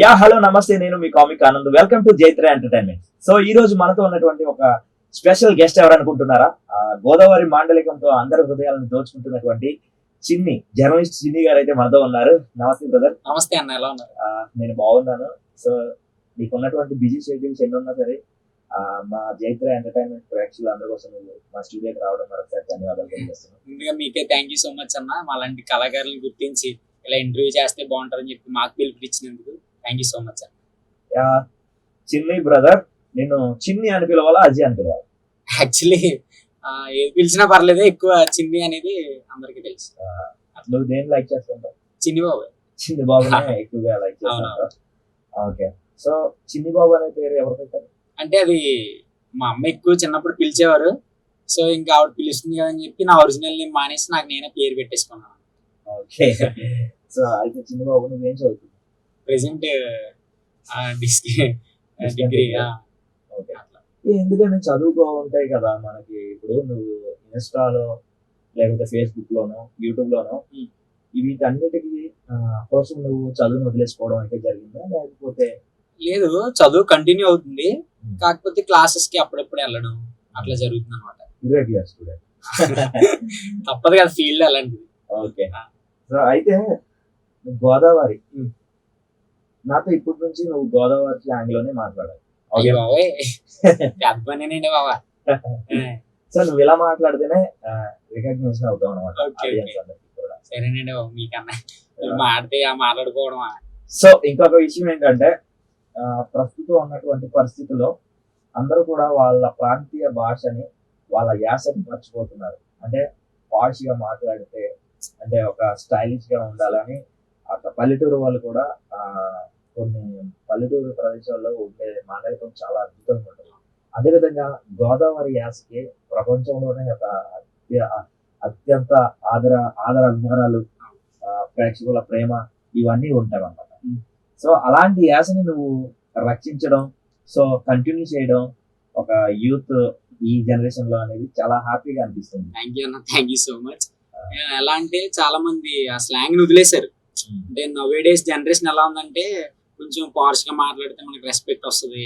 Hello నమస్తే, నేను మీ comic Anand. Welcome to Jaitra entertainment. So ఈ రోజు మనతో ఉన్నటువంటి ఒక స్పెషల్ గెస్ట్ ఎవరు అనుకుంటున్నారా? గోదావరి మాండలికంతో అందరి హృదయాలను దోచుకుంటున్నటువంటి చిన్ని జర్నలిస్ట్ చిన్ని గారు అయితే మనతో ఉన్నారు. నమస్తే బ్రదర్. నమస్తే అన్న, ఎలా ఉన్నారు? నేను బాగున్నాను. సో మీకు ఉన్నటువంటి బిజీ షెడ్యూల్స్ ఎన్ని ఉన్నా సరే మా జైత్ర ఎంటర్టైన్మెంట్ ప్రేక్షకులు అందరి కోసం మా స్టూడియోకి రావడం మరొకసారి ధన్యవాదాలు తెలియజేస్తున్నాను. ముందుగా మీకే థ్యాంక్ యూ సో మచ్ అన్న, మాలాంటి కళాకారులను గుర్తించి ఇలా ఇంటర్వ్యూ చేస్తే బాగుంటుందని చెప్పి మాకు పిలిపించినందుకు థ్యాంక్ యూ సో మచ్ అన్న. చిన్ని బ్రదర్, నేను చిన్ని అని పిలవాలా అజయ్ అని పిలవాలా? యాక్చువల్లీ ఏది పిలిచినా పర్లేదు, ఎక్కువ చిన్ని అనేది అందరికీ తెలుసు. నువ్వు దేని లైక్ చేస్తుంటావు? చిన్ని బాబు. చిన్ని బాబునే ఎక్కువగా లైక్ చేస్తుంటావు. ఓకే, సో చిన్ని బాబు అనే పేరు ఎవరు పెట్టారు? అంటే అది మా అమ్మ ఎక్కువ చిన్నప్పుడు పిలిచేవారు. సో ఇంకా ఆవిడ పిలుస్తుంది కదా అని చెప్పి నా ఒరిజినల్ నేమ్ మానేసి నాకు నేనే పేరు పెట్టేసుకున్నాను. ఓకే, సో అయితే చిన్ని బాబు నువ్వేం చదువుతుంది? Present degree. ఓకే, ఎందుకంటే చదువుకో ఉంటాయి కదా మనకి. ఇప్పుడు నువ్వు ఇన్స్టాలో లేకపోతే ఫేస్బుక్ లోనో యూట్యూబ్ లోనో వీటన్నిటికీ కోసం నువ్వు చదువును వదిలేసుకోవడం అయితే జరిగిందా, లేకపోతే? లేదు, చదువు కంటిన్యూ అవుతుంది, కాకపోతే క్లాసెస్ కి అప్పుడప్పుడు వెళ్ళడం అట్లా జరుగుతుంది అనమాట. Irregular student. తప్పదు కదా, ఫీల్డ్ అలాంటిది. ఓకే, సో అయితే గోదావరి నాతో ఇప్పటి నుంచి నువ్వు గోదావరి స్లాంగ్ లోనే మాట్లాడాలి. బాబాయ్ పెద్ద పనేనండి బాబా. సో నువ్వు ఇలా మాట్లాడితేనే రికగ్నిషన్ అవుతావు అనమాట. సరేనండి బాబు, మీకన్నా మాడితే మాట్లాడుకోవడమా. సో ఇంకొక విషయం ఏంటంటే, ప్రస్తుతం ఉన్నటువంటి పరిస్థితుల్లో అందరూ కూడా వాళ్ళ ప్రాంతీయ భాషని, వాళ్ళ యాసని మర్చిపోతున్నారు. అంటే పాష్ గా మాట్లాడితే, అంటే ఒక స్టైలిష్ గా ఉండాలని అట్లా పల్లెటూరు వాళ్ళు కూడా కొన్ని పల్లెటూరు ప్రదేశాల్లో ఉండే మాండలికం చాలా అద్భుతంగా ఉంటుంది. అదేవిధంగా గోదావరి యాసకి ప్రపంచంలోనే ఒక అత్యంత ఆదరాలు, ప్రేక్షకుల ప్రేమ ఇవన్నీ ఉంటాయి అన్నమాట. సో అలాంటి యాసని నువ్వు రక్షించడం, సో కంటిన్యూ చేయడం ఒక యూత్ ఈ జనరేషన్ లో అనేది చాలా హ్యాపీగా అనిపిస్తుంది. థ్యాంక్ యూ అన్న, థ్యాంక్ యూ సో మచ్. ఎలా అంటే చాలా మంది ఆ స్లాంగ్ ని వదిలేశారు. అంటే నవ్ డేస్ జనరేషన్ ఎలా ఉందంటే, కొంచెం పార్ష్ గా మాట్లాడితే మనకి రెస్పెక్ట్ వస్తుంది,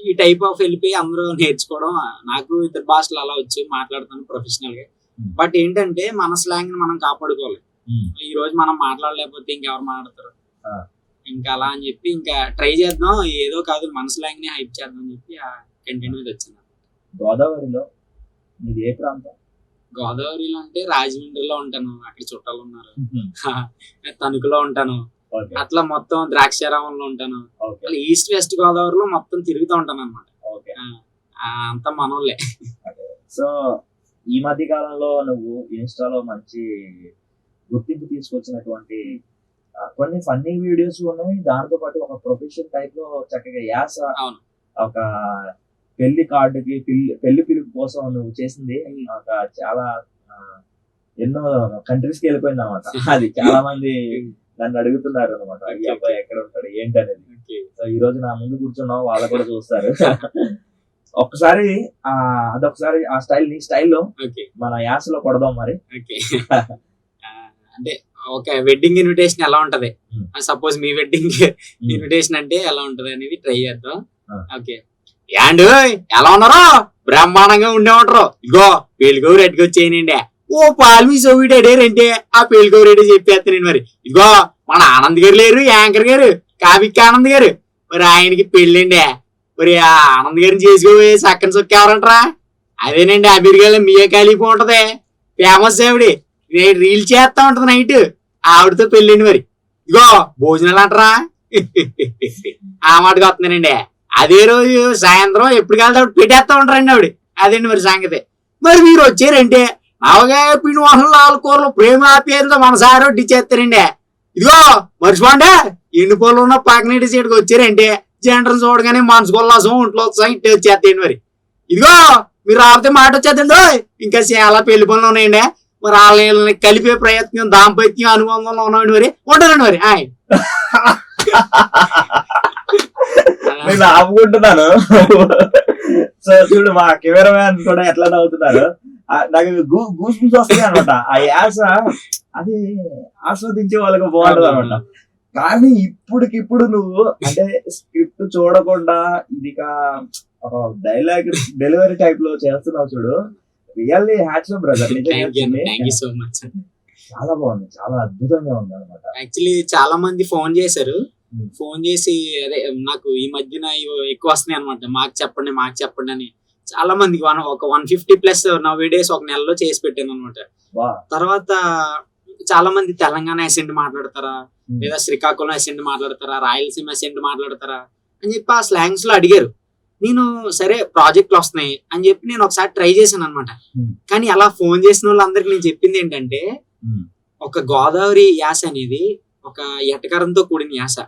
ఈ టైప్ ఆఫ్ వెళ్ళిపోయి అందరూ నేర్చుకోవడం. నాకు ఇతర భాషలు అలా వచ్చి మాట్లాడతాను ప్రొఫెషనల్ గా. బట్ ఏంటంటే మన స్లాంగ్ ని మనం కాపాడుకోవాలి. ఈ రోజు మనం మాట్లాడలేకపోతే ఇంకెవరు మాట్లాడతారు? ఇంకా అలా అని చెప్పి ఇంకా ట్రై చేద్దాం, ఏదో కాదు మన స్లాంగ్ ని హైప్ చేద్దాం అని చెప్పి ఆ కంటెంట్ మీద వచ్చింది. గోదావరిలో మీది ఏ ప్రాంతం? గోదావరిలో అంటే రాజమండ్రిలో ఉంటాను, అక్కడ చుట్టాలు ఉన్నారు. తణుకులో ఉంటాను, అట్లా మొత్తం ద్రాక్షారామంలో ఉంటాను. ఈస్ట్ వెస్ట్ గోదావరిలో మొత్తం తిరుగుతూ ఉంటాను అనమాట. అంతా మనోళ్ళే. సో ఈ మధ్య కాలంలో నువ్వు ఇన్స్టాలో మంచి గుర్తింపు తీసుకొచ్చినటువంటి కొన్ని ఫన్నీ వీడియోస్ ఉన్నాయి. దాంతో పాటు ఒక ప్రొఫెషన్ టైప్ లో చక్కగా యాస, ఒక పెళ్లి కార్డుకి పెళ్లి పిలుపు కోసం నువ్వు చేసింది ఒక చాలా ఎన్నో కంట్రీస్ కి వెళ్ళిపోయింది అనమాట. అది చాలా మంది నన్ను అడుగుతున్నారు అనమాట, ఈ అబ్బాయి ఎక్కడ ఉంటాడు ఏంటి అనేది. సో ఈ రోజు నా ముందు కూర్చున్నావు, వాళ్ళు కూడా చూస్తారు. ఒక్కసారి అదొకసారి ఆ స్టైల్, నీ స్టైల్లో మన యాసలో కొడదాం మరి. అంటే ఒక వెడ్డింగ్ ఇన్విటేషన్ ఎలా ఉంటది, సపోజ్ మీ వెడ్డింగ్ ఇన్విటేషన్ అంటే ఎలా ఉంటది అనేది ట్రై చేద్దాం. ఓకే, యాండ్ ఎలా ఉన్నారో బ్రహ్మాండంగా ఉండేమంటారు. ఇగో పెళ్లిగౌరు ఎట్టుకు వచ్చేయనండి, ఓ పాల్మీ సోవిడేంటే ఆ పెళ్లిగౌరు రెడ్డి చెప్పేస్తానండి. మరి ఇదిగో మన ఆనంద్ గారు లేరు, యాంకర్ గారు కావిక్ ఆనంద్ గారు, మరి ఆయనకి పెళ్ళండి. మరి ఆ ఆనంద్ గారిని చేసుకోబోయే సక్కని సొక్క ఎవరంటారా? అదేనండి అమెరికాలో మియా ఖలీఫా ఉంటది, ఫేమస్ ఆవిడ, రీల్ చేస్తా ఉంటది నైట్, ఆవిడతో పెళ్ళండి. మరి ఇగో భోజనాలు అంటారా? ఆ మాటకి వస్తున్నానండి. అదే రోజు సాయంత్రం ఎప్పుడు కలిసి ఆవిడ పెట్టేస్తా ఉంటారండి ఆవిడ. అదండి మరి సంగతి. మరి మీరు వచ్చారంటే అవగా పిండి వాసన 4 కూరలు ప్రేమ ఆప్యాయంతో మనసారి వడ్డీ చేస్తారండి. ఇదిగో మర్చిపోండి, ఎండు పళ్ళు ఉన్న పక్కనీటి సైడ్కి వచ్చారంటే జంటలు చూడగానే మనసు కొల్లాసం ఒంట్లో ఇట్టే వచ్చేస్తాయండి. మరి ఇదిగో మీరు రాకపోతే మాట వచ్చేద్దండి. ఇంకా చాలా పెళ్లి పనులు ఉన్నాయండి, మరి వాళ్ళని కలిపే ప్రయత్నం, దాంపత్యం అనుబంధంలో ఉన్నాయండి. మరి ఉంటారండి మరి. నేను ఆపుకుంటున్నాను. సో చూడు, మా కెమెరా మ్యాన్ కూడా ఎట్లా నవ్వుతున్నారు. నాకు గూస్ వస్తాయి అనమాట. ఆ యాస అది ఆస్వాదించే వాళ్ళకి బాగుంటది అనమాట. కానీ ఇప్పటికిప్పుడు నువ్వు అంటే స్క్రిప్ట్ చూడకుండా ఇది ఒక డైలాగ్ డెలివరీ టైప్ లో చేస్తున్నావు చూడు, really hats brother. Thank you so much. చాలా బాగుంది, చాలా అద్భుతంగా ఉంది అనమాట. యాక్చువల్లీ చాలా మంది ఫోన్ చేశారు, Hmm. ఫోన్ చేసి అదే నాకు ఈ మధ్యన ఇవి ఎక్కువ వస్తున్నాయి అనమాట, మాకు చెప్పండి అని చాలా మందికి ఒక 150+ నవ్వే డేస్ ఒక నెలలో చేసి పెట్టాను అనమాట. వా తర్వాత చాలా మంది తెలంగాణ అసెంట్ మాట్లాడతారా, Hmm. లేదా శ్రీకాకుళం అసెంట్ మాట్లాడతారా, రాయలసీమ అసెంట్ మాట్లాడతారా అని చెప్పి ఆ స్లాంగ్స్ లో అడిగారు. నేను సరే ప్రాజెక్టులు వస్తున్నాయి అని చెప్పి నేను ఒకసారి ట్రై చేశాను అనమాట. Hmm. కానీ అలా ఫోన్ చేసిన వాళ్ళందరికి నేను చెప్పింది ఏంటంటే, Hmm. ఒక గోదావరి యాస అనేది ఒక ఎటకరంతో కూడిన యాస.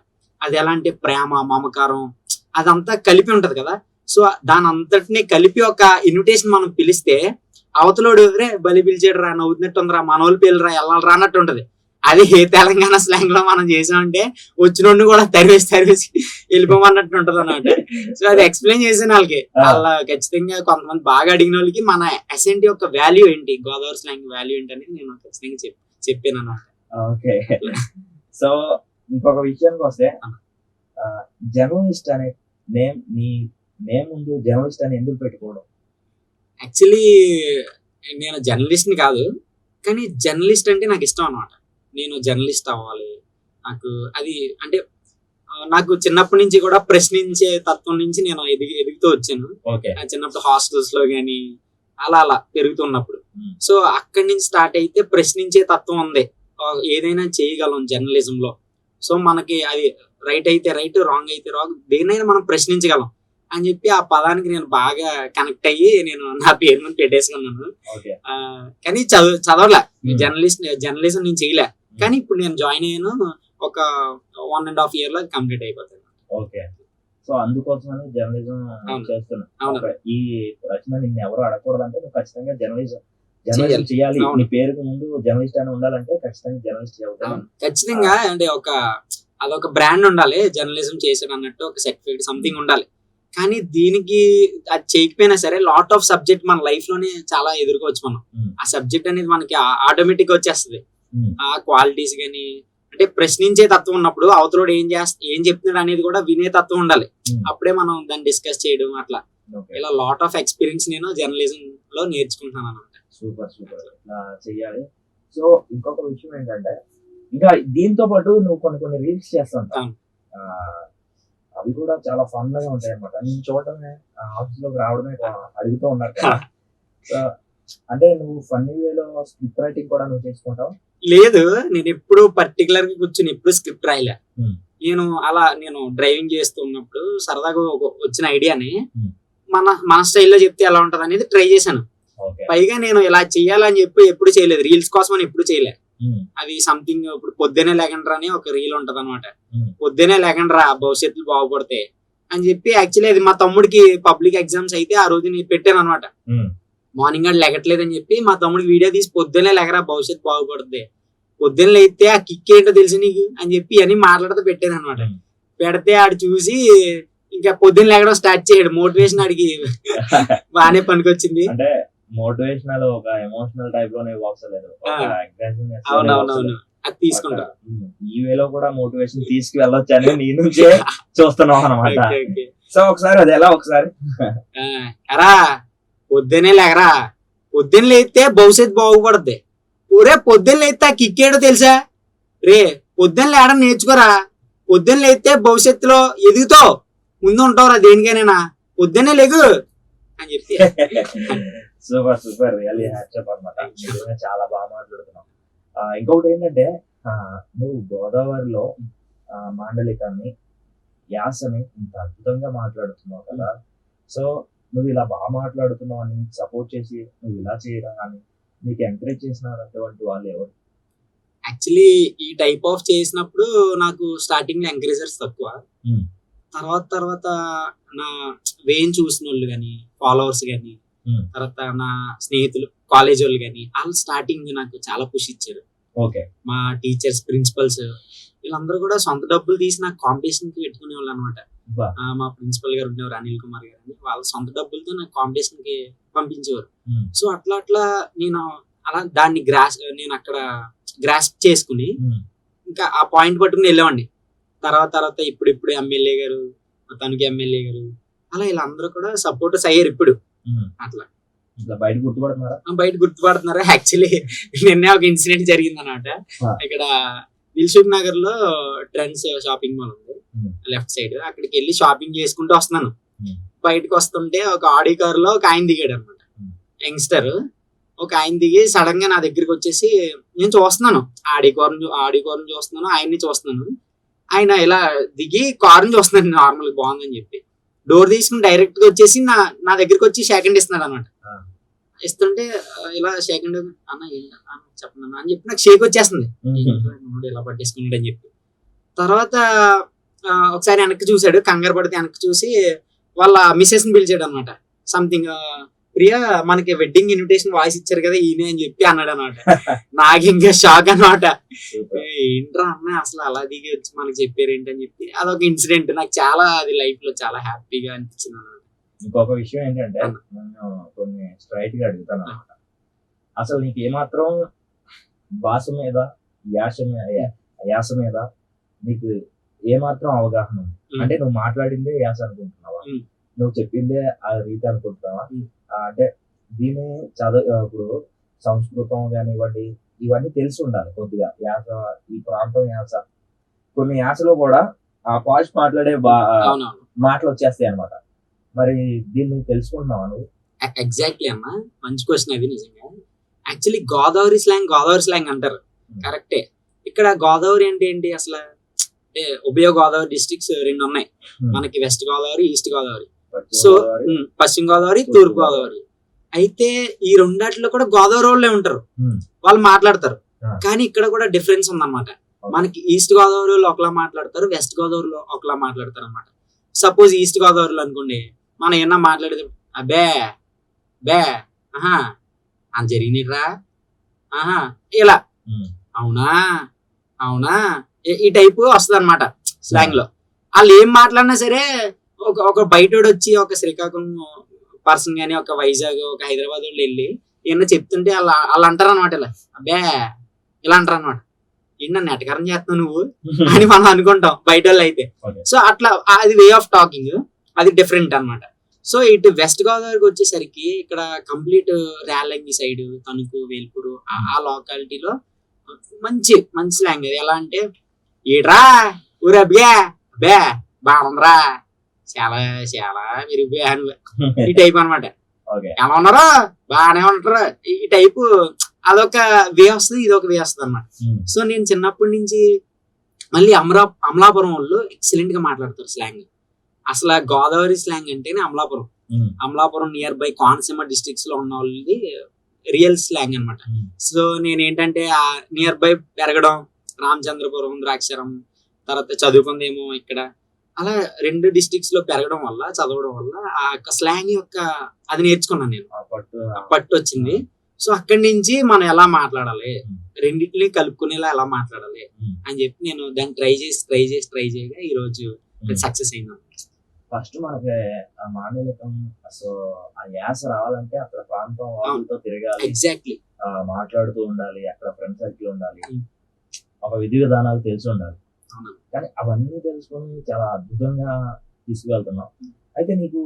అది ఎలా అంటే ప్రేమ, మమకారం అదంతా కలిపి ఉంటది కదా. సో దాని అంతటిని కలిపి ఒక ఇన్విటేషన్ మనం పిలిస్తే అవతలోడు రే బలి పిలిచాడు రా, నవ్వుతున్నట్టు ఉందిరా, మనోళ్ళు పిల్లరా, వెళ్ళాలరా అన్నట్టు ఉంటది. అది తెలంగాణ స్లాంగ్ లో మనం చేసామంటే వచ్చినోడిని కూడా తరివేసి వెళ్ళిపోమన్నట్టు ఉంటది అన్నమాట. సో అది ఎక్స్ప్లెయిన్ చేసాను వాళ్ళకి. వాళ్ళ ఖచ్చితంగా కొంతమంది బాగా అడిగిన వాళ్ళకి మన అసెంట్ యొక్క వాల్యూ ఏంటి, గోదావరి స్లాంగ్ వాల్యూ ఏంటి అనేది నేను ఖచ్చితంగా చెప్పాను అన్నమాట. ఓకే. సో ఇంకొక విషయానికి వస్తే, జర్నలిస్ట్ అనే నేమ్, నీ నేమ్ ముందు జర్నలిస్ట్ అని ఎందుకు పెట్టుకోవడం? యాక్చువల్లీ నేను జర్నలిస్ట్ ని కాదు, కానీ జర్నలిస్ట్ అంటే నాకు ఇష్టం అనమాట. నేను జర్నలిస్ట్ అవ్వాలి, నాకు అది అంటే నాకు చిన్నప్పటి నుంచి కూడా ప్రశ్నించే తత్వం నుంచి నేను ఎదుగుతూ వచ్చాను. చిన్నప్పుడు హాస్టల్స్ లో గానీ అలా పెరుగుతున్నప్పుడు. సో అక్కడి నుంచి స్టార్ట్ అయితే ప్రశ్నించే తత్వం ఉంది, ఏదైనా చేయగలం జర్నలిజం లో. సో మనకి అది రైట్ అయితే రైట్, రాంగ్ అయితే రాంగ్, దేనైనా మనం ప్రశ్నించగలం అని చెప్పి ఆ పదానికి నేను బాగా కనెక్ట్ అయ్యి నేను నా పేరు మీద పెట్టేసుకున్నాను. కానీ చదవలే, జర్నలిజం నేను చేయలే. కానీ ఇప్పుడు నేను జాయిన్ అయ్యాను, ఒక 1.5 year లో కంప్లీట్ అయిపోతాను. ఓకే. సో అందుకోసమని జర్నలిజం చేస్తున్నా. ఈ రచన నిన్ను ఎవరు అడగకూడదంటే నువ్వు ఖచ్చితంగా జర్నలిజం చేయాలి. నీ పేరుకు ముందు జర్నలిస్ట్ అని ఉండాలంటే ఖచ్చితంగా జర్నలిస్ట్ అవుతాను. ఖచ్చితంగా అంటే అదొక బ్రాండ్ ఉండాలి, జర్నలిజం చేసాడు అన్నట్టు ఒక సర్టిఫికేట్ సంథింగ్ ఉండాలి. కానీ దీనికి అది చేయకపోయినా సరే లాట్ ఆఫ్ సబ్జెక్ట్ మన లైఫ్ లోనే చాలా ఎదుర్కోవచ్చు మనం. ఆ సబ్జెక్ట్ అనేది మనకి ఆటోమేటిక్ వచ్చేస్తుంది. ఆ క్వాలిటీస్ గానీ అంటే ప్రశ్నించే తత్వం ఉన్నప్పుడు అవతలోడు ఏం చెప్తున్నాడు అనేది కూడా వినే తత్వం ఉండాలి. అప్పుడే మనం దాన్ని డిస్కస్ చేయడం అట్లా ఇలా లాట్ ఆఫ్ ఎక్స్పీరియన్స్ నేను జర్నలిజం లో నేర్చుకుంటున్నాను అనమాట. సూపర్ ఇట్లా చెయ్యాలి. సో ఇంకొక విషయం ఏంటంటే, ఇంకా దీంతో పాటు నువ్వు కొన్ని రీల్స్ చేస్తుంటావు, అవి కూడా చాలా ఫన్ గా ఉంటాయి అనమాట. నేను చూడటమే, ఆఫీస్ లోకి రావడమే అడుగుతూ ఉన్నారు కదా. అంటే నువ్వు ఫన్నీ వేలో స్క్రిప్ట్ రైటింగ్ కూడా నువ్వు చేసుకుంటావు? లేదు, నేను ఎప్పుడు పర్టికులర్ గా కూర్చొని ఎప్పుడు స్క్రిప్ట్ రాయలే. నేను డ్రైవింగ్ చేస్తున్నప్పుడు సరదాగా వచ్చిన ఐడియాని మన స్టైల్లో చెప్తే ఎలా ఉంటది అనేది ట్రై చేశాను. పైగా నేను ఇలా చెయ్యాలని చెప్పి ఎప్పుడు చేయలేదు, రీల్స్ కోసం అని ఎప్పుడు చేయలే. అది సంథింగ్ ఇప్పుడు పొద్దునే లేకండ్రా అని ఒక రీల్ ఉంటది అనమాట. పొద్దునే లేకండ్రా భవిష్యత్తులో బాగుపడితే అని చెప్పి యాక్చువల్లీ అది మా తమ్ముడికి పబ్లిక్ ఎగ్జామ్స్ అయితే ఆ రోజు నేను పెట్టాను అనమాట. మార్నింగ్ అది లెగట్లేదని చెప్పి మా తమ్ముడికి వీడియో తీసి పొద్దునే లేకరా భవిష్యత్తు బాగుపడుతుంది, పొద్దున్న అయితే ఆ కిక్ ఏంటో తెలుసు నీకు అని చెప్పి అని మాట్లాడుతూ పెట్టాను అనమాట. పెడితే ఆడు చూసి ఇంకా పొద్దున్న లేకడం స్టార్ట్ చేయడు. మోటివేషన్ ఆడికి బాగానే పనికొచ్చింది. అంటే మోటివేషనల్ ఒక ఎమోషనల్ టైప్ లోనే లేదు. అవునవునవును, అది తీసుకుంటా. ఈ వేలో కూడా మోటివేషన్ తీసుకువెళ్ళొచ్చు అని నీ నుంచే చూస్తున్నాం అనమాట. సో ఒకసారి అది ఎలా, ఒకసారి ఎరా పొద్దునే లేకరా, పొద్దున్న లేస్తే భవిష్యత్తు బాగుపడుద్ది. ఊరే పొద్దున్న లేస్తే ఆ కిక్కేడో తెలుసా రే, పొద్దున్న లేడం నేర్చుకోరా, పొద్దున్న లేస్తే భవిష్యత్తులో ఎదుగుతావు, ముందు ఉంటావురా దేనికైనా, పొద్దున్నే లేగు అని చెప్పి. సూపర్ రియల్లీ హ్యాట్స్ అనమాట. చాలా బాగా మాట్లాడుతున్నావు. ఇంకొకటి ఏంటంటే, నువ్వు గోదావరిలో మాండలికాన్ని, యాసని ఇంత అద్భుతంగా మాట్లాడుతున్నావు కదా. సో నువ్వు ఇలా బాగా మాట్లాడుతున్నావు అని సపోర్ట్ చేసి నువ్వు ఇలా చేయడం కానీ నీకు ఎంకరేజ్ చేసిన అటువంటి వాళ్ళు ఎవరు? యాక్చువల్లీ ఈ టైప్ ఆఫ్ చేసినప్పుడు నాకు స్టార్టింగ్ లో ఎంకరేజర్స్ తక్కువ. తర్వాత నా వేన్ చూసిన వాళ్ళు కానీ, ఫాలోవర్స్ కానీ, తర్వాత నా స్నేహితులు, కాలేజ్ వాళ్ళు కానీ, వాళ్ళు స్టార్టింగ్ నాకు చాలా పుష్ ఇచ్చారు. మా టీచర్స్, ప్రిన్సిపల్స్ వీళ్ళందరూ కూడా సొంత డబ్బులు తీసి నాకు కాంపిటీషన్ కి పెట్టుకునే వాళ్ళు అనమాట. మా ప్రిన్సిపల్ గారు ఉండేవారు, అనిల్ కుమార్ గారు అని, వాళ్ళ సొంత డబ్బులతో నాకు కాంపిటీషన్ కి పంపించేవారు. సో అట్లా నేను అలా దాన్ని నేను అక్కడ గ్రాస్ప్ చేసుకుని ఇంకా ఆ పాయింట్ పట్టుకుని వెళ్ళేవాడిని. తర్వాత ఇప్పుడు ఎమ్మెల్యే గారు, తనకి ఎమ్మెల్యే గారు, అలా వీళ్ళందరూ కూడా సపోర్టర్స్ అయ్యారు ఇప్పుడు. అట్లా ఇట్లా బయట గుర్తుపడుతున్నారా? బయట గుర్తుపడుతున్నారు. యాక్చువల్లీ నిన్నే ఒక ఇన్సిడెంట్ జరిగింది అనమాట. ఇక్కడ దిల్సుఖ్ నగర్ లో ట్రెండ్స్ షాపింగ్ మాల్ ఉంది లెఫ్ట్ సైడ్. అక్కడికి వెళ్ళి షాపింగ్ చేసుకుంటూ వస్తున్నాను. బయటకు వస్తుంటే ఒక ఆడి కార్ లో ఒక ఆయన దిగాడు అనమాట, యంగ్స్టర్. ఒక ఆయన దిగి సడన్ గా నా దగ్గరికి వచ్చేసి, నేను చూస్తున్నాను ఆడి కారుని చూస్తున్నాను, ఆయన్ని చూస్తున్నాను. ఆయన ఇలా దిగి కారుని చూస్తున్నాను నార్మల్ బాగుందని చెప్పి. డోర్ తీసుకుని డైరెక్ట్ గా వచ్చేసి నా దగ్గరికి వచ్చి సెకండ్ ఇస్తున్నాడు అనమాట. ఇస్తుంటే ఇలా సెకండ్ అన్న చెప్పను అని చెప్పి నాకు షేక్ వచ్చేస్తుంది, ఇలా పట్టేసుకున్నాడు అని చెప్పి. తర్వాత ఒకసారి వెనక్కి చూసాడు, కంగారు పడితే వెనక్కి చూసి వాళ్ళ మిస్సెస్ ని పిలిచాడు అనమాట. సంథింగ్ ప్రియా మనకి వెడ్డింగ్ ఇన్విటేషన్ వాయిస్ ఇచ్చారు కదా ఈయన అని చెప్పి అన్నాడు అనమాట. నాకు ఇంకా షాక్ అనమాట. ఏంట్రా అన్న అసలు అలా దిగి వచ్చి మనకి చెప్పారు ఏంటని చెప్పి. అదొక ఇన్సిడెంట్ నాకు చాలా, అది లైఫ్ లో చాలా హ్యాపీగా అనిపించింది అనమాట. ఇంకొక విషయం ఏంటంటే, నేను కొన్ని స్ట్రైట్ గా అడుగుతాను అనమాట. అసలు నీకు ఏమాత్రం భాష మీద యాస మీద నీకు ఏమాత్రం అవగాహన ఉంది? అంటే నువ్వు మాట్లాడిందే యాస అనుకుంటున్నావా? నువ్వు చెప్పిందే ఆ రీతి అనుకుంటున్నావా? అంటే దీన్ని ఇప్పుడు సంస్కృతం కానివ్వండి, ఇవన్నీ తెలిసి ఉండాలి కొద్దిగా. యాస, ఈ ప్రాంతం యాస, కొన్ని యాసలో కూడా ఆ పాష్ మాట్లాడే మాటలు వచ్చేస్తాయి అనమాట. మరి దీన్ని తెలుసుకుంటున్నావా నువ్వు? ఎగ్జాక్ట్లీ అన్న, మంచి క్వశ్చన్ అది. నిజంగా యాక్చువల్లీ గోదావరి స్లాంగ్ అంటారు, కరెక్టే. ఇక్కడ గోదావరి అంటే ఏంటి అసలు? ఉభయ గోదావరి డిస్ట్రిక్ట్స్ రెండు ఉన్నాయి మనకి, west Godavari, east Godavari. So పశ్చిమ గోదావరి, తూర్పు గోదావరి. అయితే ఈ రెండాటిలో కూడా గోదావరి వాళ్ళే ఉంటారు, వాళ్ళు మాట్లాడతారు. కానీ ఇక్కడ కూడా డిఫరెన్స్ ఉందన్నమాట. మనకి ఈస్ట్ గోదావరిలో ఒకలా మాట్లాడతారు, వెస్ట్ గోదావరిలో ఒకలా మాట్లాడతారు అన్నమాట. సపోజ్ ఈస్ట్ గోదావరిలో అనుకోండి, మనం ఏమన్నా మాట్లాడేది అబ్బే బే ఆహా అని జరిగినరా ఆహా ఇలా అవునా ఈ టైపు వస్తుంది అనమాట స్లాంగ్ లో. వాళ్ళు ఏం మాట్లాడినా సరే, ఒక బయటోడు వచ్చి ఒక శ్రీకాకుళం పర్సన్ గానీ, ఒక వైజాగ్, ఒక హైదరాబాద్ వాళ్ళు వెళ్ళి ఏమన్నా చెప్తుంటే వాళ్ళు అంటారు అనమాట, ఇలా అబ్బే ఇలా అంటారు అనమాట. ఏంటి నన్ను ఎటకారం చేస్తున్నావు నువ్వు అని మనం అనుకుంటాం బయట వాళ్ళు అయితే. సో అట్లా అది వే ఆఫ్ టాకింగ్, అది డిఫరెంట్ అనమాట. సో ఇటు వెస్ట్ గోదావరికి వచ్చేసరికి ఇక్కడ కంప్లీట్ రేలంగి సైడ్, తణుకు, వేల్పూరు ఆ లోకాలిటీలో మంచి స్లాంగ్. అది ఎలా అంటే, ఏడ్రా ఊరు అబ్బే అబ్బే బాగుందిరా చాలా మీరు ఈ టైప్ అనమాట. ఎలా ఉన్నారో బాగానే ఉంటారు ఈ టైపు. అదొక వే వస్తుంది, ఇది ఒక వే వస్తుంది అనమాట. సో నేను చిన్నప్పటి నుంచి మళ్ళీ అమలాపురం వాళ్ళు ఎక్సలెంట్ గా మాట్లాడతారు స్లాంగ్. అసలు గోదావరి స్లాంగ్ అంటేనే Amalapuram near by Konaseema districts లో ఉన్న వాళ్ళది రియల్ స్లాంగ్ అనమాట. సో నేనేంటంటే ఆ నియర్ బై పెరగడం, రామచంద్రపురం, ద్రాక్షారం, తర్వాత చదువుకుందేమో ఇక్కడ, అలా రెండు డిస్ట్రిక్ట్స్ లో పెరగడం వల్ల, చదవడం వల్ల ఆ యొక్క స్లాంగ్ యొక్క అది నేర్చుకున్నాను నేను, పట్టు వచ్చింది. సో అక్కడి నుంచి మనం ఎలా మాట్లాడాలి, రెండింటిని కలుపుకునేలా ఎలా మాట్లాడాలి అని చెప్పి నేను దాన్ని ట్రై చేయగా ఈ రోజు సక్సెస్ అయింది. ఫస్ట్ మనకి ఆ మాండలికం, సో ఆ యాస రావాలంటే అక్కడ ప్రాంతం వాళ్ళతో తిరగాలి, ఎగ్జాక్ట్లీ మాట్లాడుతూ ఉండాలి, అక్కడ ఫ్రెండ్ సర్కిల్ ఉండాలి, ఒక విధి విధానాలు తెలిసి ఉండాలి. కానీ అవన్నీ తెలుసుకొని చాలా అద్భుతంగా తీసుకువెళ్తున్నాం. అయితే నీకు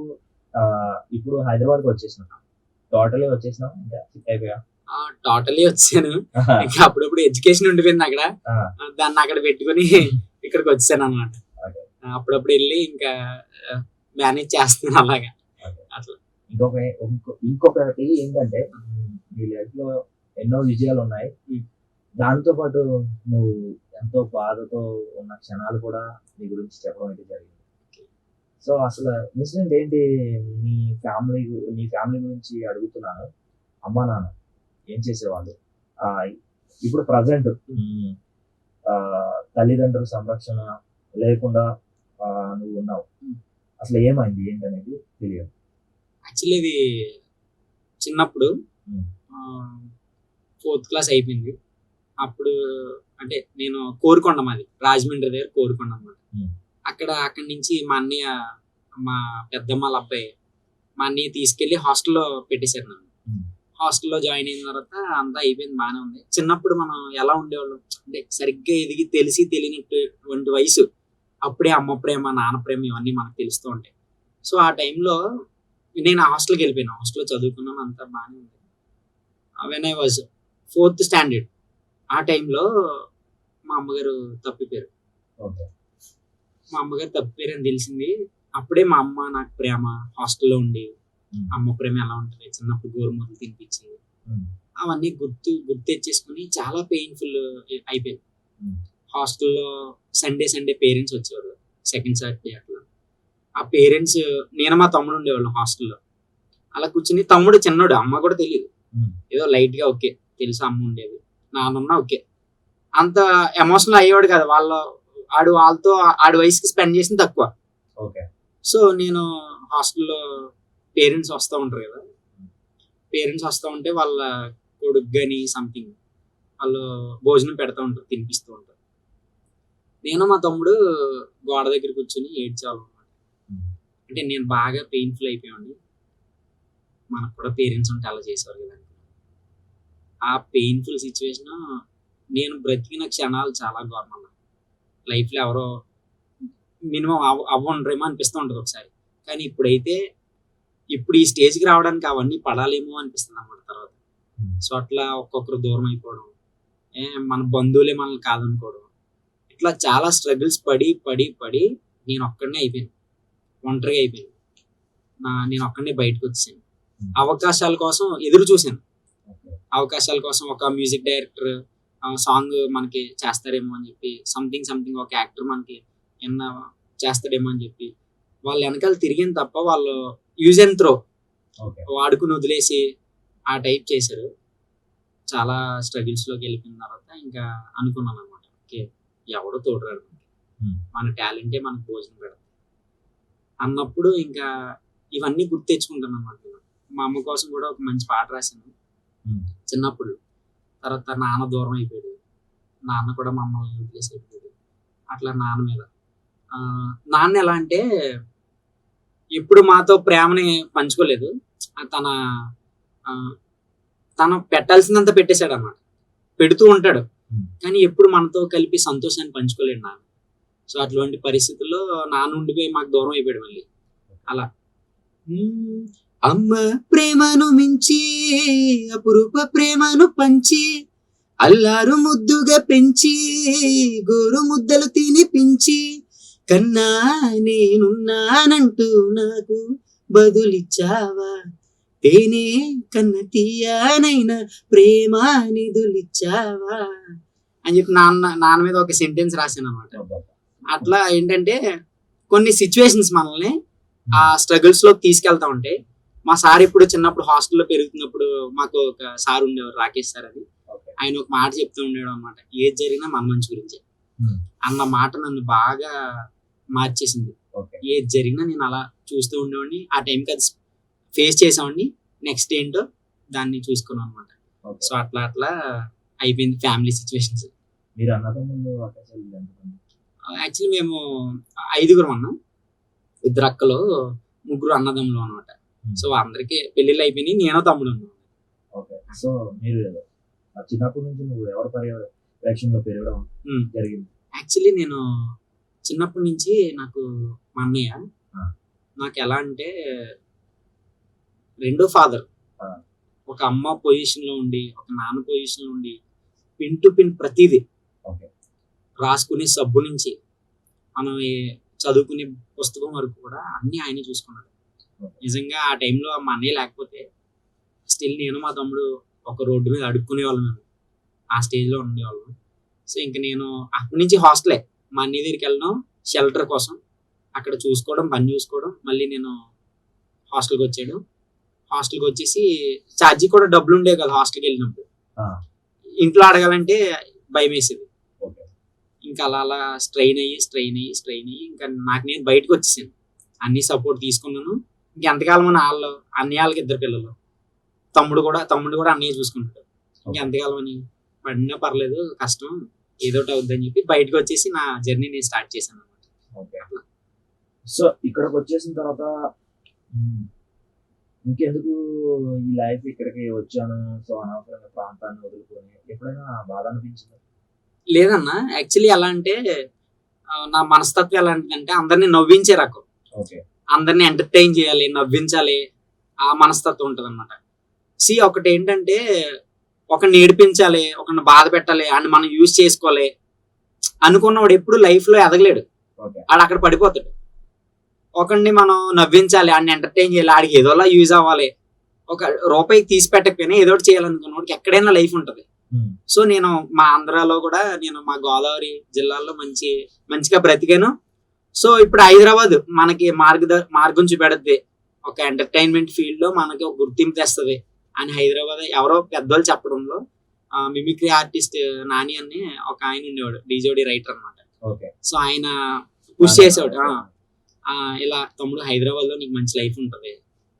ఇప్పుడు హైదరాబాద్కి వచ్చేసినా, టోటలీ వచ్చేసినా ఇంకా షిఫ్ట్ అయిపోయా? టోటలీ వచ్చాను. ఇంకా అప్పుడప్పుడు ఎడ్యుకేషన్ ఉండిపోయింది అక్కడ, దాన్ని అక్కడ పెట్టుకుని ఇక్కడికి వచ్చాను అనమాట. అప్పుడప్పుడు వెళ్ళి ఇంకా మేనేజ్ చేస్తున్నాను అలాగా. అట్లా ఇంకొకటి ఏంటంటే, నీ లైఫ్ లో ఎన్నో విజయాలు ఉన్నాయి, దాంతో పాటు నువ్వు ఎంతో బాధతో ఉన్న క్షణాలు కూడా నీ గురించి చెప్పడం అయితే జరిగింది. సో అసలు ఇన్సిడెంట్ ఏంటి? నీ ఫ్యామిలీ గురించి అడుగుతున్నాను. అమ్మా నాన్న ఏం చేసేవాళ్ళు, ఇప్పుడు ప్రజెంట్ తల్లిదండ్రుల సంరక్షణ లేకుండా నువ్వు ఉన్నావు, అసలు ఏమైంది ఏంటనేది తెలియదు. యాక్చువల్లీ ఇది చిన్నప్పుడు 4th క్లాస్ అయిపోయింది. అప్పుడు అంటే నేను కోరుకొండ, మాది రాజమండ్రి దగ్గర కోరుకొండ అన్నమాట. అక్కడి నుంచి మా అన్నయ్య, మా పెద్దమ్మ వాళ్ళ అబ్బాయి మా అన్నయ్య తీసుకెళ్లి హాస్టల్లో పెట్టేశారు నన్ను. హాస్టల్లో జాయిన్ అయిన తర్వాత అంతా అయిపోయింది, బాగానే ఉంది. చిన్నప్పుడు మనం ఎలా ఉండేవాళ్ళం అంటే సరిగ్గా ఎదిగి తెలిసి తెలియనటువంటి వయసు, అప్పుడే అమ్మ ప్రేమ, నాన్న ప్రేమ ఇవన్నీ మనకు తెలుస్తూ ఉంటాయి. సో ఆ టైంలో నేను హాస్టల్కి వెళ్ళిపోయాను. హాస్టల్లో చదువుకున్నాను, అంతా బాగానే ఉంది. When I was 4th standard ఆ టైంలో మా అమ్మగారు తప్పిపోయారు. ఓకే. మా అమ్మగారు తప్పిపోయారని తెలిసింది. అప్పుడే మా అమ్మ నాకు ప్రేమ, హాస్టల్లో ఉండి అమ్మ ప్రేమ ఎలా ఉంటుంది, చిన్నప్పుడు గోరుముద్దలు తినిపించింది, అవన్నీ గుర్తెచ్చేసుకుని చాలా పెయిన్ఫుల్ అయిపోయింది. హాస్టల్లో సండే పేరెంట్స్ వచ్చేవారు, సెకండ్ సాటర్డే అట్లా. ఆ పేరెంట్స్, నేను మా తమ్ముడు ఉండేవాళ్ళం హాస్టల్లో. అలా కూర్చుని, తమ్ముడు చిన్నోడు, అమ్మ కూడా తెలియదు, ఏదో లైట్ గా ఓకే తెలుసు అమ్మ ఉండేది, నాన్న ఓకే, అంత ఎమోషనల్ అయ్యేవాడు కదా. వాళ్ళతో ఆడి వయసుకి స్పెండ్ చేసింది తక్కువ. సో నేను హాస్టల్లో పేరెంట్స్ వస్తూ ఉంటారు కదా, పేరెంట్స్ వస్తూ ఉంటే వాళ్ళ కొడుకు కానీ సంథింగ్ వాళ్ళు భోజనం పెడతా ఉంటారు, తినిపిస్తూ ఉంటారు. నేను మా తమ్ముడు గోడ దగ్గర కూర్చొని ఏడ్చేవాళ్ళం అనమాట. అంటే నేను బాగా పెయిన్ఫుల్ అయిపోయాను. మనకు కూడా పేరెంట్స్ ఉంటే అలా చేసేవారు కదా. ఆ పెయిన్ఫుల్ సిచ్యువేషన్, నేను బ్రతికిన క్షణాలు చాలా ఘోరం. లైఫ్లో ఎవరో మినిమం అవ్వండ్రేమో అనిపిస్తూ ఉంటుంది ఒకసారి. కానీ ఇప్పుడు ఈ స్టేజ్కి రావడానికి అవన్నీ పడాలేమో అనిపిస్తుంది అన్నమాట తర్వాత. సో అట్లా ఒక్కొక్కరు దూరం అయిపోవడం, మన బంధువులే మనల్ని కాదనుకోవడం, ఇట్లా చాలా స్ట్రగుల్స్ పడి నేను ఒక్కడనే అయిపోయాను, ఒంటరిగా అయిపోయాను. నేను ఒక్కడనే బయటకు వచ్చాను. అవకాశాల కోసం ఎదురు చూశాను. అవకాశాల కోసం ఒక మ్యూజిక్ డైరెక్టర్ సాంగ్ మనకి చేస్తారేమో అని చెప్పి, సంథింగ్ ఒక యాక్టర్ మనకి ఏమన్నా చేస్తాడేమో అని చెప్పి వాళ్ళు వెనకాల తిరిగిన తప్ప, వాళ్ళు యూజ్ అండ్ త్రో వాడుకుని వదిలేసి ఆ టైప్ చేశారు. చాలా స్ట్రగుల్స్లోకి వెళ్ళిపోయిన తర్వాత ఇంకా అనుకున్నాను అనమాట, ఓకే ఎవడో తోడురాడు, మన టాలెంటే మనకు భోజనం పెడతాం అన్నప్పుడు ఇంకా ఇవన్నీ గుర్తు తెచ్చుకుంటాను అనమాట. మా అమ్మ కోసం కూడా ఒక మంచి పాట రాశాను చిన్నప్పుడు. తర్వాత నాన్న దూరం అయిపోయాడు, నాన్న కూడా మా అమ్మని వదిలేసి అయిపోయాడు. అట్లా నాన్న మీద నాన్న ఎలా అంటే ఎప్పుడు మాతో ప్రేమని పంచుకోలేదు. తను పెట్టాల్సిందంతా పెట్టేశాడు అన్నమాట, పెడుతూ ఉంటాడు కానీ ఎప్పుడు మనతో కలిపి సంతోషాన్ని పంచుకోలేడు నాన్న. సో అటువంటి పరిస్థితుల్లో నాన్న ఉండిపోయి మాకు దూరం అయిపోయాడు మళ్ళీ. అలా అమ్మ ప్రేమను మించి అపురూప ప్రేమను పంచి, అల్లారు ముద్దుగా పెంచి, గోరు ముద్దలు తినిపించి, కన్నా నేనున్నానంటూ నాకు బదులిచ్చావా, తేనే కన్న తీయనైనా ప్రేమ నిధులిచ్చావా అని చెప్పి నాన్న మీద ఒక సెంటెన్స్ రాశాను అన్నమాట. అట్లా ఏంటంటే కొన్ని సిచ్యువేషన్స్ మనల్ని ఆ స్ట్రగుల్స్ లోకి తీసుకెళ్తా ఉంటాయి. మా సార్ ఇప్పుడు చిన్నప్పుడు హాస్టల్లో పెరుగుతున్నప్పుడు మాకు ఒక సార్ ఉండేవారు, రాకేష్ సార్ అని. ఆయన ఒక మాట చెప్తూ ఉండేవాడు అనమాట, ఏది జరిగినా మన మంచి గురించే అన్న మాట నన్ను బాగా మార్చేసింది. ఏది జరిగినా నేను అలా చూస్తూ ఉండేవాడిని, ఆ టైంకి అది ఫేస్ చేసేవాడిని, నెక్స్ట్ ఏంటో దాన్ని చూసుకున్నాం అనమాట. సో అట్లా అయిపోయింది ఫ్యామిలీ సిచ్యువేషన్స్. మీరు అన్నదమ్ములు యాక్చువల్లీ మేము 5గురం అన్నాం, 2 అక్కలు, 3 అన్నదమ్ములు అనమాట. సో అందరికి పెళ్లిళ్ళు అయిపోయినాయి, నేను తమ్ముడు ఉన్నాను. సో మీరు చిన్నప్పటి నుంచి నువ్వు ఎవరి పర్యవేక్షణలో పెరగడం జరిగింది? యాక్చువల్లీ నేను చిన్నప్పటి నుంచి నాకు మా అన్నయ్య నాకు ఎలా అంటే రెండో ఫాదర్. ఒక అమ్మ పొజిషన్ లో ఉండి, ఒక నాన్న పొజిషన్ లో ఉండి, పిన్ టు పిన్ ప్రతిదీ, రాసుకునే సబ్బు నుంచి మనం చదువుకునే పుస్తకం వరకు కూడా అన్ని ఆయనే చూసుకున్నాడు. నిజంగా ఆ టైంలో మా అన్నయ్య లేకపోతే స్టిల్ నేను మా తమ్ముడు ఒక రోడ్డు మీద అడుక్కునే వాళ్ళం, మేము ఆ స్టేజ్లో ఉండేవాళ్ళం. సో ఇంకా నేను అక్కడి నుంచి హాస్టలే, మా అన్నయ్య దగ్గరికి వెళ్ళడం షెల్టర్ కోసం, అక్కడ చూసుకోవడం, పని చూసుకోవడం, మళ్ళీ నేను హాస్టల్కి వచ్చేయడం. హాస్టల్కి వచ్చేసి ఛార్జీ కూడా డబ్బులు ఉండేవి కదా హాస్టల్కి వెళ్ళినప్పుడు, ఇంట్లో అడగాలంటే భయం వేసేది. ఇంకా అలా స్ట్రెయిన్ అయ్యి ఇంకా నాకు నేను బయటకు వచ్చేసాను, అన్ని సపోర్ట్ తీసుకున్నాను. ఇంకెంతకాలం అని అన్నయ్యకి 2 పిల్లలు, తమ్ముడు కూడా అన్నయ్య చూసుకుంటాడు. ఇంకెంతకాలం అని పడినా పర్లేదు, కష్టం ఏదోటి అవుద్దని చెప్పి బయటకు వచ్చేసి నా జర్నీ నేను స్టార్ట్ చేశాను అనమాట. సో ఇక్కడికి వచ్చేసిన తర్వాత ఇంకెందుకు ఈ లైఫ్ ఇక్కడికి వచ్చాను, సో అనవసరంగా ప్రాంతాన్ని వదులుకొని ఎప్పుడైనా బాధ అనిపించింది? లేదన్నా, యాక్చువల్లీ ఎలా అంటే నా మనస్తత్వం ఎలాంటిదంటే అందరినీ నవ్వించే రకం, ఓకే అందరినీ ఎంటర్టైన్ చేయాలి, నవ్వించాలి, ఆ మనస్తత్వం ఉంటుంది అనమాట. ఒకటి ఏంటంటే ఒకరిని ఏడిపించాలి, ఒకరిని బాధ పెట్టాలి, అని మనం యూజ్ చేసుకోవాలి అనుకున్నవాడు ఎప్పుడు లైఫ్ లో ఎదగలేడు, ఓకే ఆడు అక్కడ పడిపోతాడు. ఒకరిని మనం నవ్వించాలి, ఆడిని ఎంటర్టైన్ చేయాలి, ఆడికి ఏదోలా యూజ్ అవ్వాలి, ఒక రూపాయికి తీసి పెట్టకపోయినా ఏదో ఒకటి చేయాలనుకున్నవాడికి ఎక్కడైనా లైఫ్ ఉంటుంది. సో నేను మా ఆంధ్రాలో కూడా నేను మా గోదావరి జిల్లాలో మంచిగా బ్రతికాను. సో ఇప్పుడు హైదరాబాద్ మనకి మార్గం చూపెడుద్ది, ఒక ఎంటర్టైన్మెంట్ ఫీల్డ్ లో మనకి ఒక గుర్తింపు తెస్తుంది అని హైదరాబాద్ ఎవరో పెద్దవాళ్ళు చెప్పడంలో మిమిక్రీ ఆర్టిస్ట్ నాని అని ఒక ఆయన ఉండేవాడు, డీజోడి రైటర్ అనమాట. ఓకే సో ఆయన పుష్ చేసేవాడు, ఇలా తమ్ముడు హైదరాబాద్ లో నీకు మంచి లైఫ్ ఉంటది,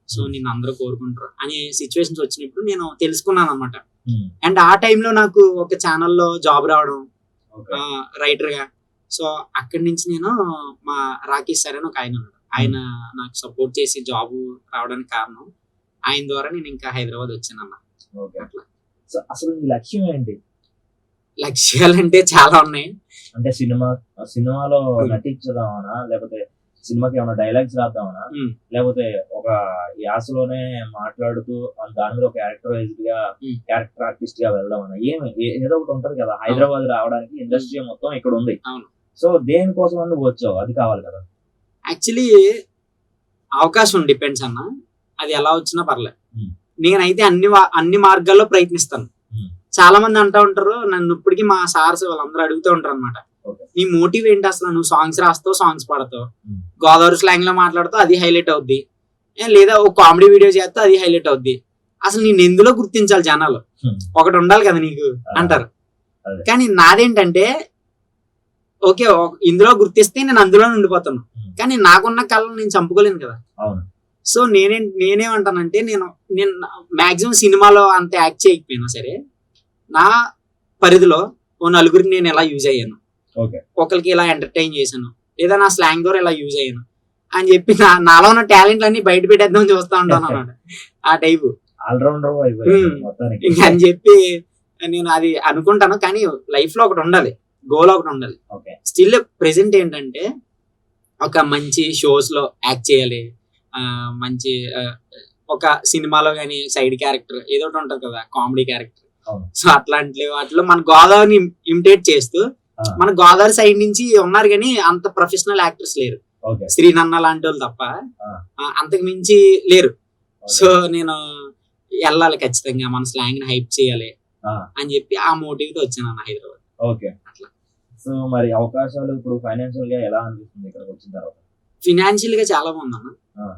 సో నిన్ను అందరూ కోరుకుంటారు అనే సిచ్యువేషన్స్ వచ్చినప్పుడు నేను తెలుసుకున్నాను అనమాట. అండ్ ఆ టైంలో నాకు ఒక ఛానల్లో జాబ్ రావడం రైటర్ గా. సో అక్కడి నుంచి నేను మా రాకేష్ సార్ అని ఒక ఆయన ఉన్నాడు, ఆయన నాకు సపోర్ట్ చేసి జాబ్ రావడానికి కారణం ఆయన ద్వారా నేను ఇంకా హైదరాబాద్ వచ్చాను అన్న. అట్లా. సో అసలు నీ లక్ష్యం ఏంటి? లక్ష్యాలంటే చాలా ఉన్నాయి. అంటే సినిమాలో నటించదామనా, లేకపోతే సినిమాకి ఏమైనా డైలాగ్స్ రాద్దామనా, లేకపోతే ఒక యాసలోనే మాట్లాడుతూ దాని మీద ఒక క్యారెక్టర్ ఆర్టిస్ట్ గా వెళ్దామనా? ఏదో ఒకటి ఉంటది కదా, హైదరాబాద్ రావడానికి ఇండస్ట్రీ మొత్తం ఇక్కడ ఉంది. సో దేనికోసం నువ్వు వచ్చావు, అది కావాలి కదా. యాక్చువల్లీ అవకాశం డిపెండ్స్ అన్న, అది ఎలా వచ్చినా పర్లేదు. నేనైతే అన్ని మార్గాల్లో ప్రయత్నిస్తాను. చాలా మంది అంటూ ఉంటారు నన్ను, ఇప్పటికీ మా సార్స్ వాళ్ళందరూ అడుగుతూ ఉంటారు అనమాట, నీ మోటివ్ ఏంటి అసలు? నువ్వు సాంగ్స్ రాస్తావు, సాంగ్స్ పాడతావు, గోదావరి స్లాంగ్ లో మాట్లాడుతావు, అది హైలైట్ అవుద్ది, లేదా ఒక కామెడీ వీడియో చేస్తావు, అది హైలైట్ అవుద్ది, అసలు నేను ఎందులో గుర్తించాలి జనాలు, ఒకటి ఉండాలి కదా నీకు అంటారు. కానీ నాదేంటంటే ఓకే ఇందులో గుర్తిస్తే నేను అందులో ఉండిపోతాను, కానీ నాకున్న కళను నేను చంపుకోలేను కదా. సో నేనేమంటానంటే నేను మాక్సిమం సినిమాలో అంత యాక్ట్ చేయకపోయినా సరే నా పరిధిలో ఓ నలుగురికి నేను ఎలా యూజ్ అయ్యాను, ఒకరికి ఇలా ఎంటర్టైన్ చేశాను, లేదా నా స్లాంగ్ ద్వారా ఇలా యూజ్ అయ్యాను అని చెప్పి నాలో ఉన్న టాలెంట్ అన్ని బయట పెట్టేద్దామని చూస్తా ఉంటాను అన్నమాట. ఆ టైపు అని చెప్పి నేను అది అనుకుంటాను. కానీ లైఫ్ లో ఒకటి ఉండాలి, గోల్ ఒకటి ఉండాలి. స్టిల్ ప్రెసెంట్ ఏంటంటే ఒక మంచి షోస్ లో యాక్ట్ చేయాలి, మంచి ఒక సినిమాలో కానీ సైడ్ క్యారెక్టర్ ఏదో ఒకటి ఉంటది కదా, కామెడీ క్యారెక్టర్. సో అట్లాంటి వాటిలో మన గోదావరిని ఇమిటేట్ చేస్తూ, మన గోదావరి సైడ్ నుంచి ఉన్నారు కానీ అంత ప్రొఫెషనల్ యాక్టర్స్ లేరు, శ్రీనన్న లాంటి వాళ్ళు తప్ప అంతకు మించి లేరు. సో నేను వెళ్ళాలి ఖచ్చితంగా, మన స్లాంగ్ ని హైప్ చేయాలి అని చెప్పి ఆ మోటివ్ తో వచ్చాను అన్న హైదరాబాద్. ఓకే, అట్లా. సో మరి అవకాశాలు ఇప్పుడు ఫైనాన్షియల్ గా ఎలా అనిపిస్తుంది ఇక్కడికి వచ్చిన తర్వాత? ఫినాన్షియల్ గా చాలా బాగుందన్న.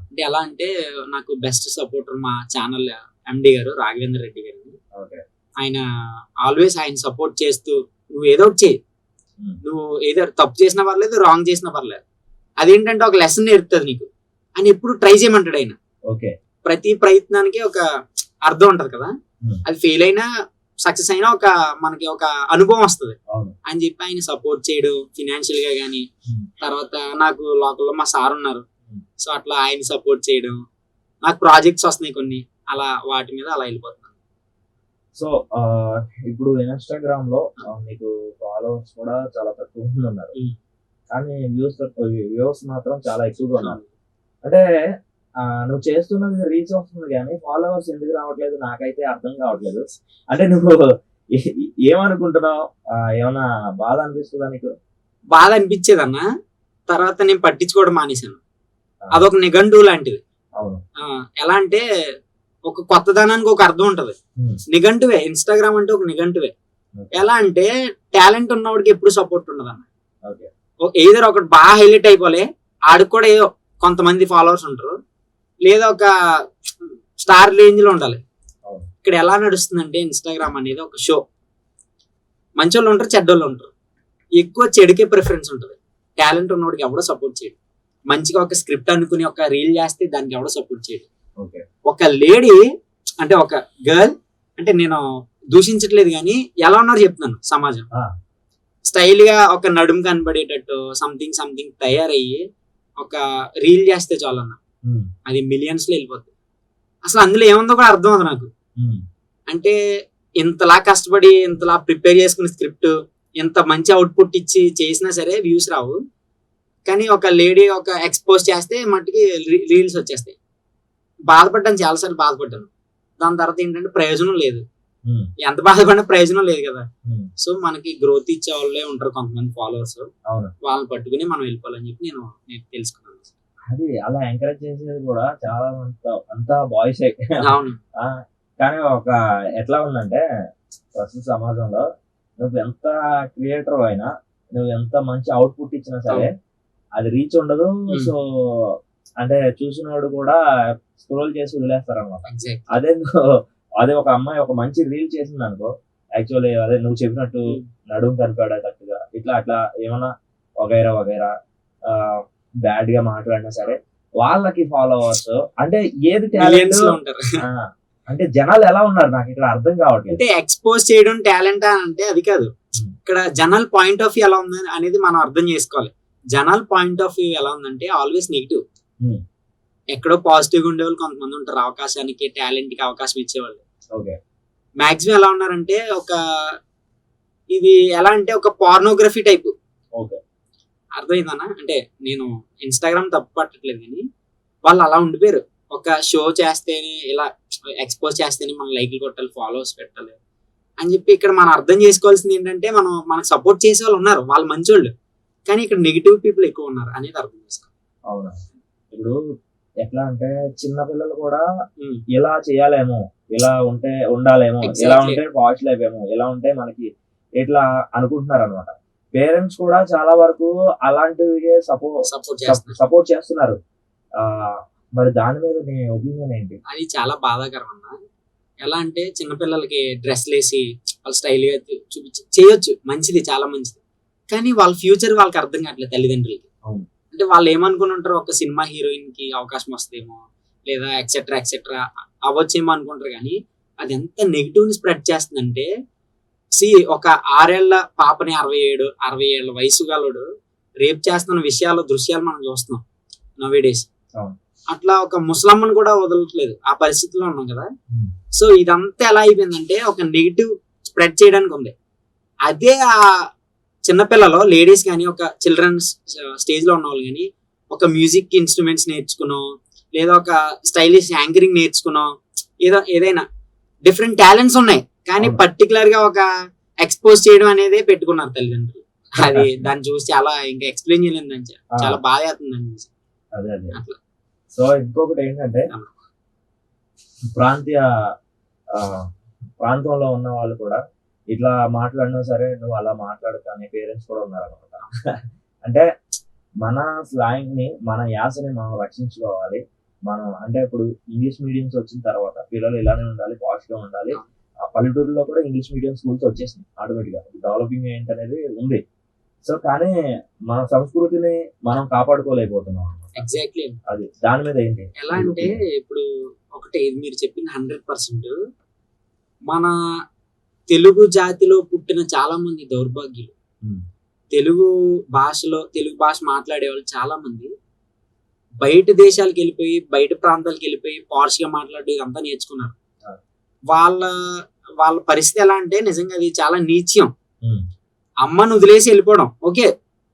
అంటే ఎలా అంటే నాకు బెస్ట్ సపోర్టర్ మా ఛానల్ ఎండి గారు రాఘవేంద్ర రెడ్డి గారు. ఆయన ఆల్వేస్ ఆయన సపోర్ట్ చేస్తూ నువ్వు ఏదో ఒకటి చేయి, నువ్వు ఏదో తప్పు చేసినా పర్లేదు, రాంగ్ చేసినా పర్లేదు, అదేంటంటే ఒక లెసన్ నేర్పుతుంది నీకు అని ఎప్పుడు ట్రై చేయమంటాడు ఆయన. ప్రతి ప్రయత్నానికి ఒక అర్థం ఉంటది కదా, అది ఫెయిల్ అయినా సక్సెస్ అయినా మనకి ఒక అనుభవం వస్తుంది అని చెప్పి ఆయన సపోర్ట్ చేయడం ఫినాన్షియల్ గా గానీ. తర్వాత నాకు లోకల్లో మా సార్ ఉన్నారు, సో అట్లా ఆయన సపోర్ట్ చేయడం, నాకు ప్రాజెక్ట్స్ వస్తున్నాయి కొన్ని, అలా వాటి మీద అలా వెళ్ళిపోతున్నాను. సో ఇప్పుడు ఇన్స్టాగ్రామ్ లో మీకు ఫాలోవర్స్ కూడా చాలా తక్కువ మంది ఉన్నారు, కానీ వ్యూస్ మాత్రం చాలా ఎక్కువగా ఉన్నారు. అంటే నువ్వు చేస్తున్నది రీచ్ వస్తుంది కానీ ఫాలోవర్స్ ఎందుకు రావట్లేదు నాకైతే అర్థం కావట్లేదు. అంటే నువ్వు ఏమనుకుంటున్నావు? ఏమన్నా బాధ అనిపిస్తుందా నీకు? బాధ అనిపించేది అన్న, తర్వాత నేను పట్టించుకోవడం మానేశాను. అదొక నిఘంటువు లాంటిది. ఎలా అంటే ఒక కొత్తదనానికి ఒక అర్థం ఉంటది, నిఘంటువే. ఇన్స్టాగ్రామ్ అంటే ఒక నిఘంటువే. ఎలా అంటే టాలెంట్ ఉన్నవాడికి ఎప్పుడు సపోర్ట్ ఉండదు అన్న. ఏదో ఒకటి బాగా హైలైట్ అయిపోలే, ఆడికి కూడా ఏదో కొంతమంది ఫాలోవర్స్ ఉంటారు, లేదా ఒక స్టార్ రేంజ్ లో ఉండాలి. ఇక్కడ ఎలా నడుస్తుందంటే ఇన్స్టాగ్రామ్ అనేది ఒక షో. మంచోళ్ళు ఉంటారు, చెడ్డోళ్ళు ఉంటారు. ఎక్కువ చెడుకే ప్రిఫరెన్స్ ఉంటుంది. టాలెంట్ ఉన్నవాడికి ఎవడో సపోర్ట్ చేయడు. మంచిగా ఒక స్క్రిప్ట్ అనుకుని ఒక రీల్ చేస్తే దానికి ఎవడో సపోర్ట్ చేయడు. ఒక లేడీ అంటే ఒక గర్ల్, అంటే నేను దూషించట్లేదు కానీ ఎలా ఉన్నారో చెప్తున్నాను. సమాజం స్టైల్ గా ఒక నడుము కనబడేటట్టు సంథింగ్ తయారయ్యి ఒక రీల్ చేస్తే చాలన్న, అది మిలియన్స్ లో వెళ్ళిపోతుంది. అసలు అందులో ఏముందో కూడా అర్థం అవుతుంది నాకు. అంటే ఇంతలా కష్టపడి ఇంతలా ప్రిపేర్ చేసుకునే స్క్రిప్ట్, ఇంత మంచి అవుట్పుట్ ఇచ్చి చేసినా సరే వ్యూస్ రావు. కానీ ఒక లేడీ ఒక ఎక్స్పోజ్ చేస్తే మట్టుకి రీల్స్ వచ్చేస్తాయి. బాధపడ్డాను, చాలాసార్లు బాధపడ్డాను. దాని తర్వాత ఏంటంటే ప్రయోజనం లేదు. ఎంత బాధపడినా ప్రయోజనం లేదు కదా. సో మనకి గ్రోత్ ఇచ్చే వాళ్ళే ఉంటారు కొంతమంది ఫాలోవర్స్, వాళ్ళని పట్టుకుని మనం వెళ్ళిపోవాలని చెప్పి నేను తెలుసుకున్నాను. అది అలా ఎంకరేజ్ చేసేది కూడా చాలా అంతా బాయ్స్. అవును. కానీ ఒక ఎట్లా ఉందంటే ప్రస్తుత సమాజంలో నువ్వు ఎంత క్రియేటర్ అయినా, నువ్వు ఎంత మంచి అవుట్పుట్ ఇచ్చినా సరే అది రీచ్ ఉండదు. సో అంటే చూసినోడు కూడా స్క్రోల్ చేసి వదిలేస్తారు అనమాట. అదే ఒక అమ్మాయి ఒక మంచి రీల్ చేసింది అనుకో, యాక్చువల్లీ అదే నువ్వు చెప్పినట్టు నడుము కనిపెడేటట్టుగా ఇట్లా అట్లా ఏమన్నా వగైరా వగైరా బ్యాడ్ గా మాట్లాడినా సరే వాళ్ళకి ఫాలోవర్స్ అంటే ఏది టాలెంట్ అంటే జనాలు ఎలా ఉన్నారు నాకు ఇక్కడ అర్థం కావట్లేదు. అంటే ఎక్స్పోజ్ చేయడం టాలెంట్ అంటే అది కాదు. ఇక్కడ జనాల పాయింట్ ఆఫ్ వ్యూ ఎలా ఉంది అనేది మనం అర్థం చేసుకోవాలి. జనాల పాయింట్ ఆఫ్ వ్యూ ఎలా ఉందంటే ఆల్వేస్ నెగిటివ్. ఎక్కడో పాజిటివ్ ఉండేవాళ్ళు కొంతమంది ఉంటారు, అవకాశానికి టాలెంట్ కి అవకాశం ఇచ్చేవాళ్ళు. మాక్సిమం ఎలా ఉన్నారంటే ఒక ఇది ఎలా అంటే ఒక పార్నోగ్రఫీ టైప్. అర్థమైందనా? అంటే నేను ఇన్స్టాగ్రామ్ తప్పు పట్టట్లేదు కానీ వాళ్ళు అలా ఉండిపోయారు. ఒక షో చేస్తేనే ఇలా ఎక్స్పోజ్ చేస్తేనే మనం లైక్లు కొట్టాలి, ఫాలోవర్స్ పెట్టాలి అని చెప్పి ఇక్కడ మనం అర్థం చేసుకోవాల్సింది ఏంటంటే మనకు సపోర్ట్ చేసే వాళ్ళు ఉన్నారు, వాళ్ళు మంచోళ్ళు, కానీ ఇక్కడ నెగిటివ్ పీపుల్ ఎక్కువ ఉన్నారు అనేది అర్థం చేసుకోవాలి. అవునా? ఇప్పుడు ఎట్లా అంటే చిన్న పిల్లలు కూడా ఇలా చేయాలేమో, ఇలా ఉంటే ఉండాలేమో, ఇలా ఉంటే పాష్ లైఫ్ ఏమో, ఇలా ఉంటే మనకి ఇట్లా అనుకుంటున్నారు అనమాట. పేరెంట్స్ కూడా చాలా వరకు అలాంటివి సపోర్ట్ చేస్తున్నారు. మరి దాని మీద నీ ఒపీనియన్ ఏంటి? అది చాలా బాధాకరం అన్న. ఎలా అంటే చిన్నపిల్లలకి డ్రెస్లు వేసి వాళ్ళు స్టైల్ గా చూపించి చేయొచ్చు, మంచిది, చాలా మంచిది. కానీ వాళ్ళ ఫ్యూచర్ వాళ్ళకి అర్థం కావట్లేదు తల్లిదండ్రులకి. అంటే వాళ్ళు ఏమనుకుని ఉంటారు, ఒక సినిమా హీరోయిన్ కి అవకాశం వస్తేమో లేదా ఎక్సెట్రా ఎక్సెట్రా అవ్వచ్చేమో అనుకుంటారు. కానీ అది ఎంత నెగిటివ్ ని స్ప్రెడ్ చేస్తుందంటే, ఒక 6 ఏళ్ల పాపని 67 ఏళ్ల వయసు గలడు రేప్ చేస్తున్న దృశ్యాలు మనం చూస్తున్నాం నవే డేస్. అట్లా ఒక ముసలమ్మను కూడా వదలట్లేదు, ఆ పరిస్థితిలో ఉన్నాం కదా. సో ఇదంతా ఎలా అయిపోయిందంటే ఒక నెగిటివ్ స్ప్రెడ్ చేయడానికి ఉంది. అదే ఆ చిన్నపిల్లలు లేడీస్ కానీ ఒక చిల్డ్రన్స్ స్టేజ్ లో ఉన్న వాళ్ళు కానీ ఒక మ్యూజిక్ ఇన్స్ట్రుమెంట్స్ నేర్చుకున్నాం, లేదా ఒక స్టైలిష్ యాంకరింగ్ నేర్చుకున్నాం, ఏదైనా డిఫరెంట్ టాలెంట్స్ ఉన్నాయి, కానీ పర్టికులర్ గా ఒక ఎక్స్పోజ్ చేయడం అనేది పెట్టుకున్నారు తల్లిదండ్రులు. అది దాన్ని చూసి చాలా ఇంకా ఎక్స్ప్లెయిన్ చేయలేదు, దాన్ని చాలా బాధ అవుతుంది దాన్ని చూసి. అట్లా. సో ఇంకొకటి ఏంటంటే ప్రాంతంలో ఉన్న వాళ్ళు కూడా ఇట్లా మాట్లాడినా సరే నువ్వు అలా మాట్లాడక అనే పేరెంట్స్ కూడా ఉన్నారనమాట. అంటే మన స్లాంగ్ ని, మన యాసని మనం రక్షించుకోవాలి. మనం అంటే ఇప్పుడు ఇంగ్లీష్ మీడియంస్ వచ్చిన తర్వాత పిల్లలు ఇలానే ఉండాలి, పాష్ గా ఉండాలి. ఆ పల్లెటూరులో కూడా ఇంగ్లీష్ మీడియం స్కూల్స్ వచ్చేసింది ఆటోమేటిక్ గా. డెవలపింగ్ ఏంటనేది ఉంది. సో కానీ మన సంస్కృతిని మనం కాపాడుకోలేకపోతున్నాం. ఎగ్జాక్ట్లీ. అది దాని మీద ఏంటి? ఎలా అంటే ఇప్పుడు ఒకటే మీరు చెప్పింది 100%. మన తెలుగు జాతిలో పుట్టిన చాలా మంది దౌర్భాగ్యులు, తెలుగు భాష మాట్లాడే వాళ్ళు చాలా మంది బయట దేశాలకు వెళ్ళిపోయి, బయట ప్రాంతాలకు వెళ్ళిపోయి పార్ష్ గా మాట్లాడి ఇదంతా నేర్చుకున్నారు. వాళ్ళ పరిస్థితి ఎలా అంటే నిజంగా అది చాలా నీచ్యం. అమ్మను వదిలేసి వెళ్ళిపోవడం, ఓకే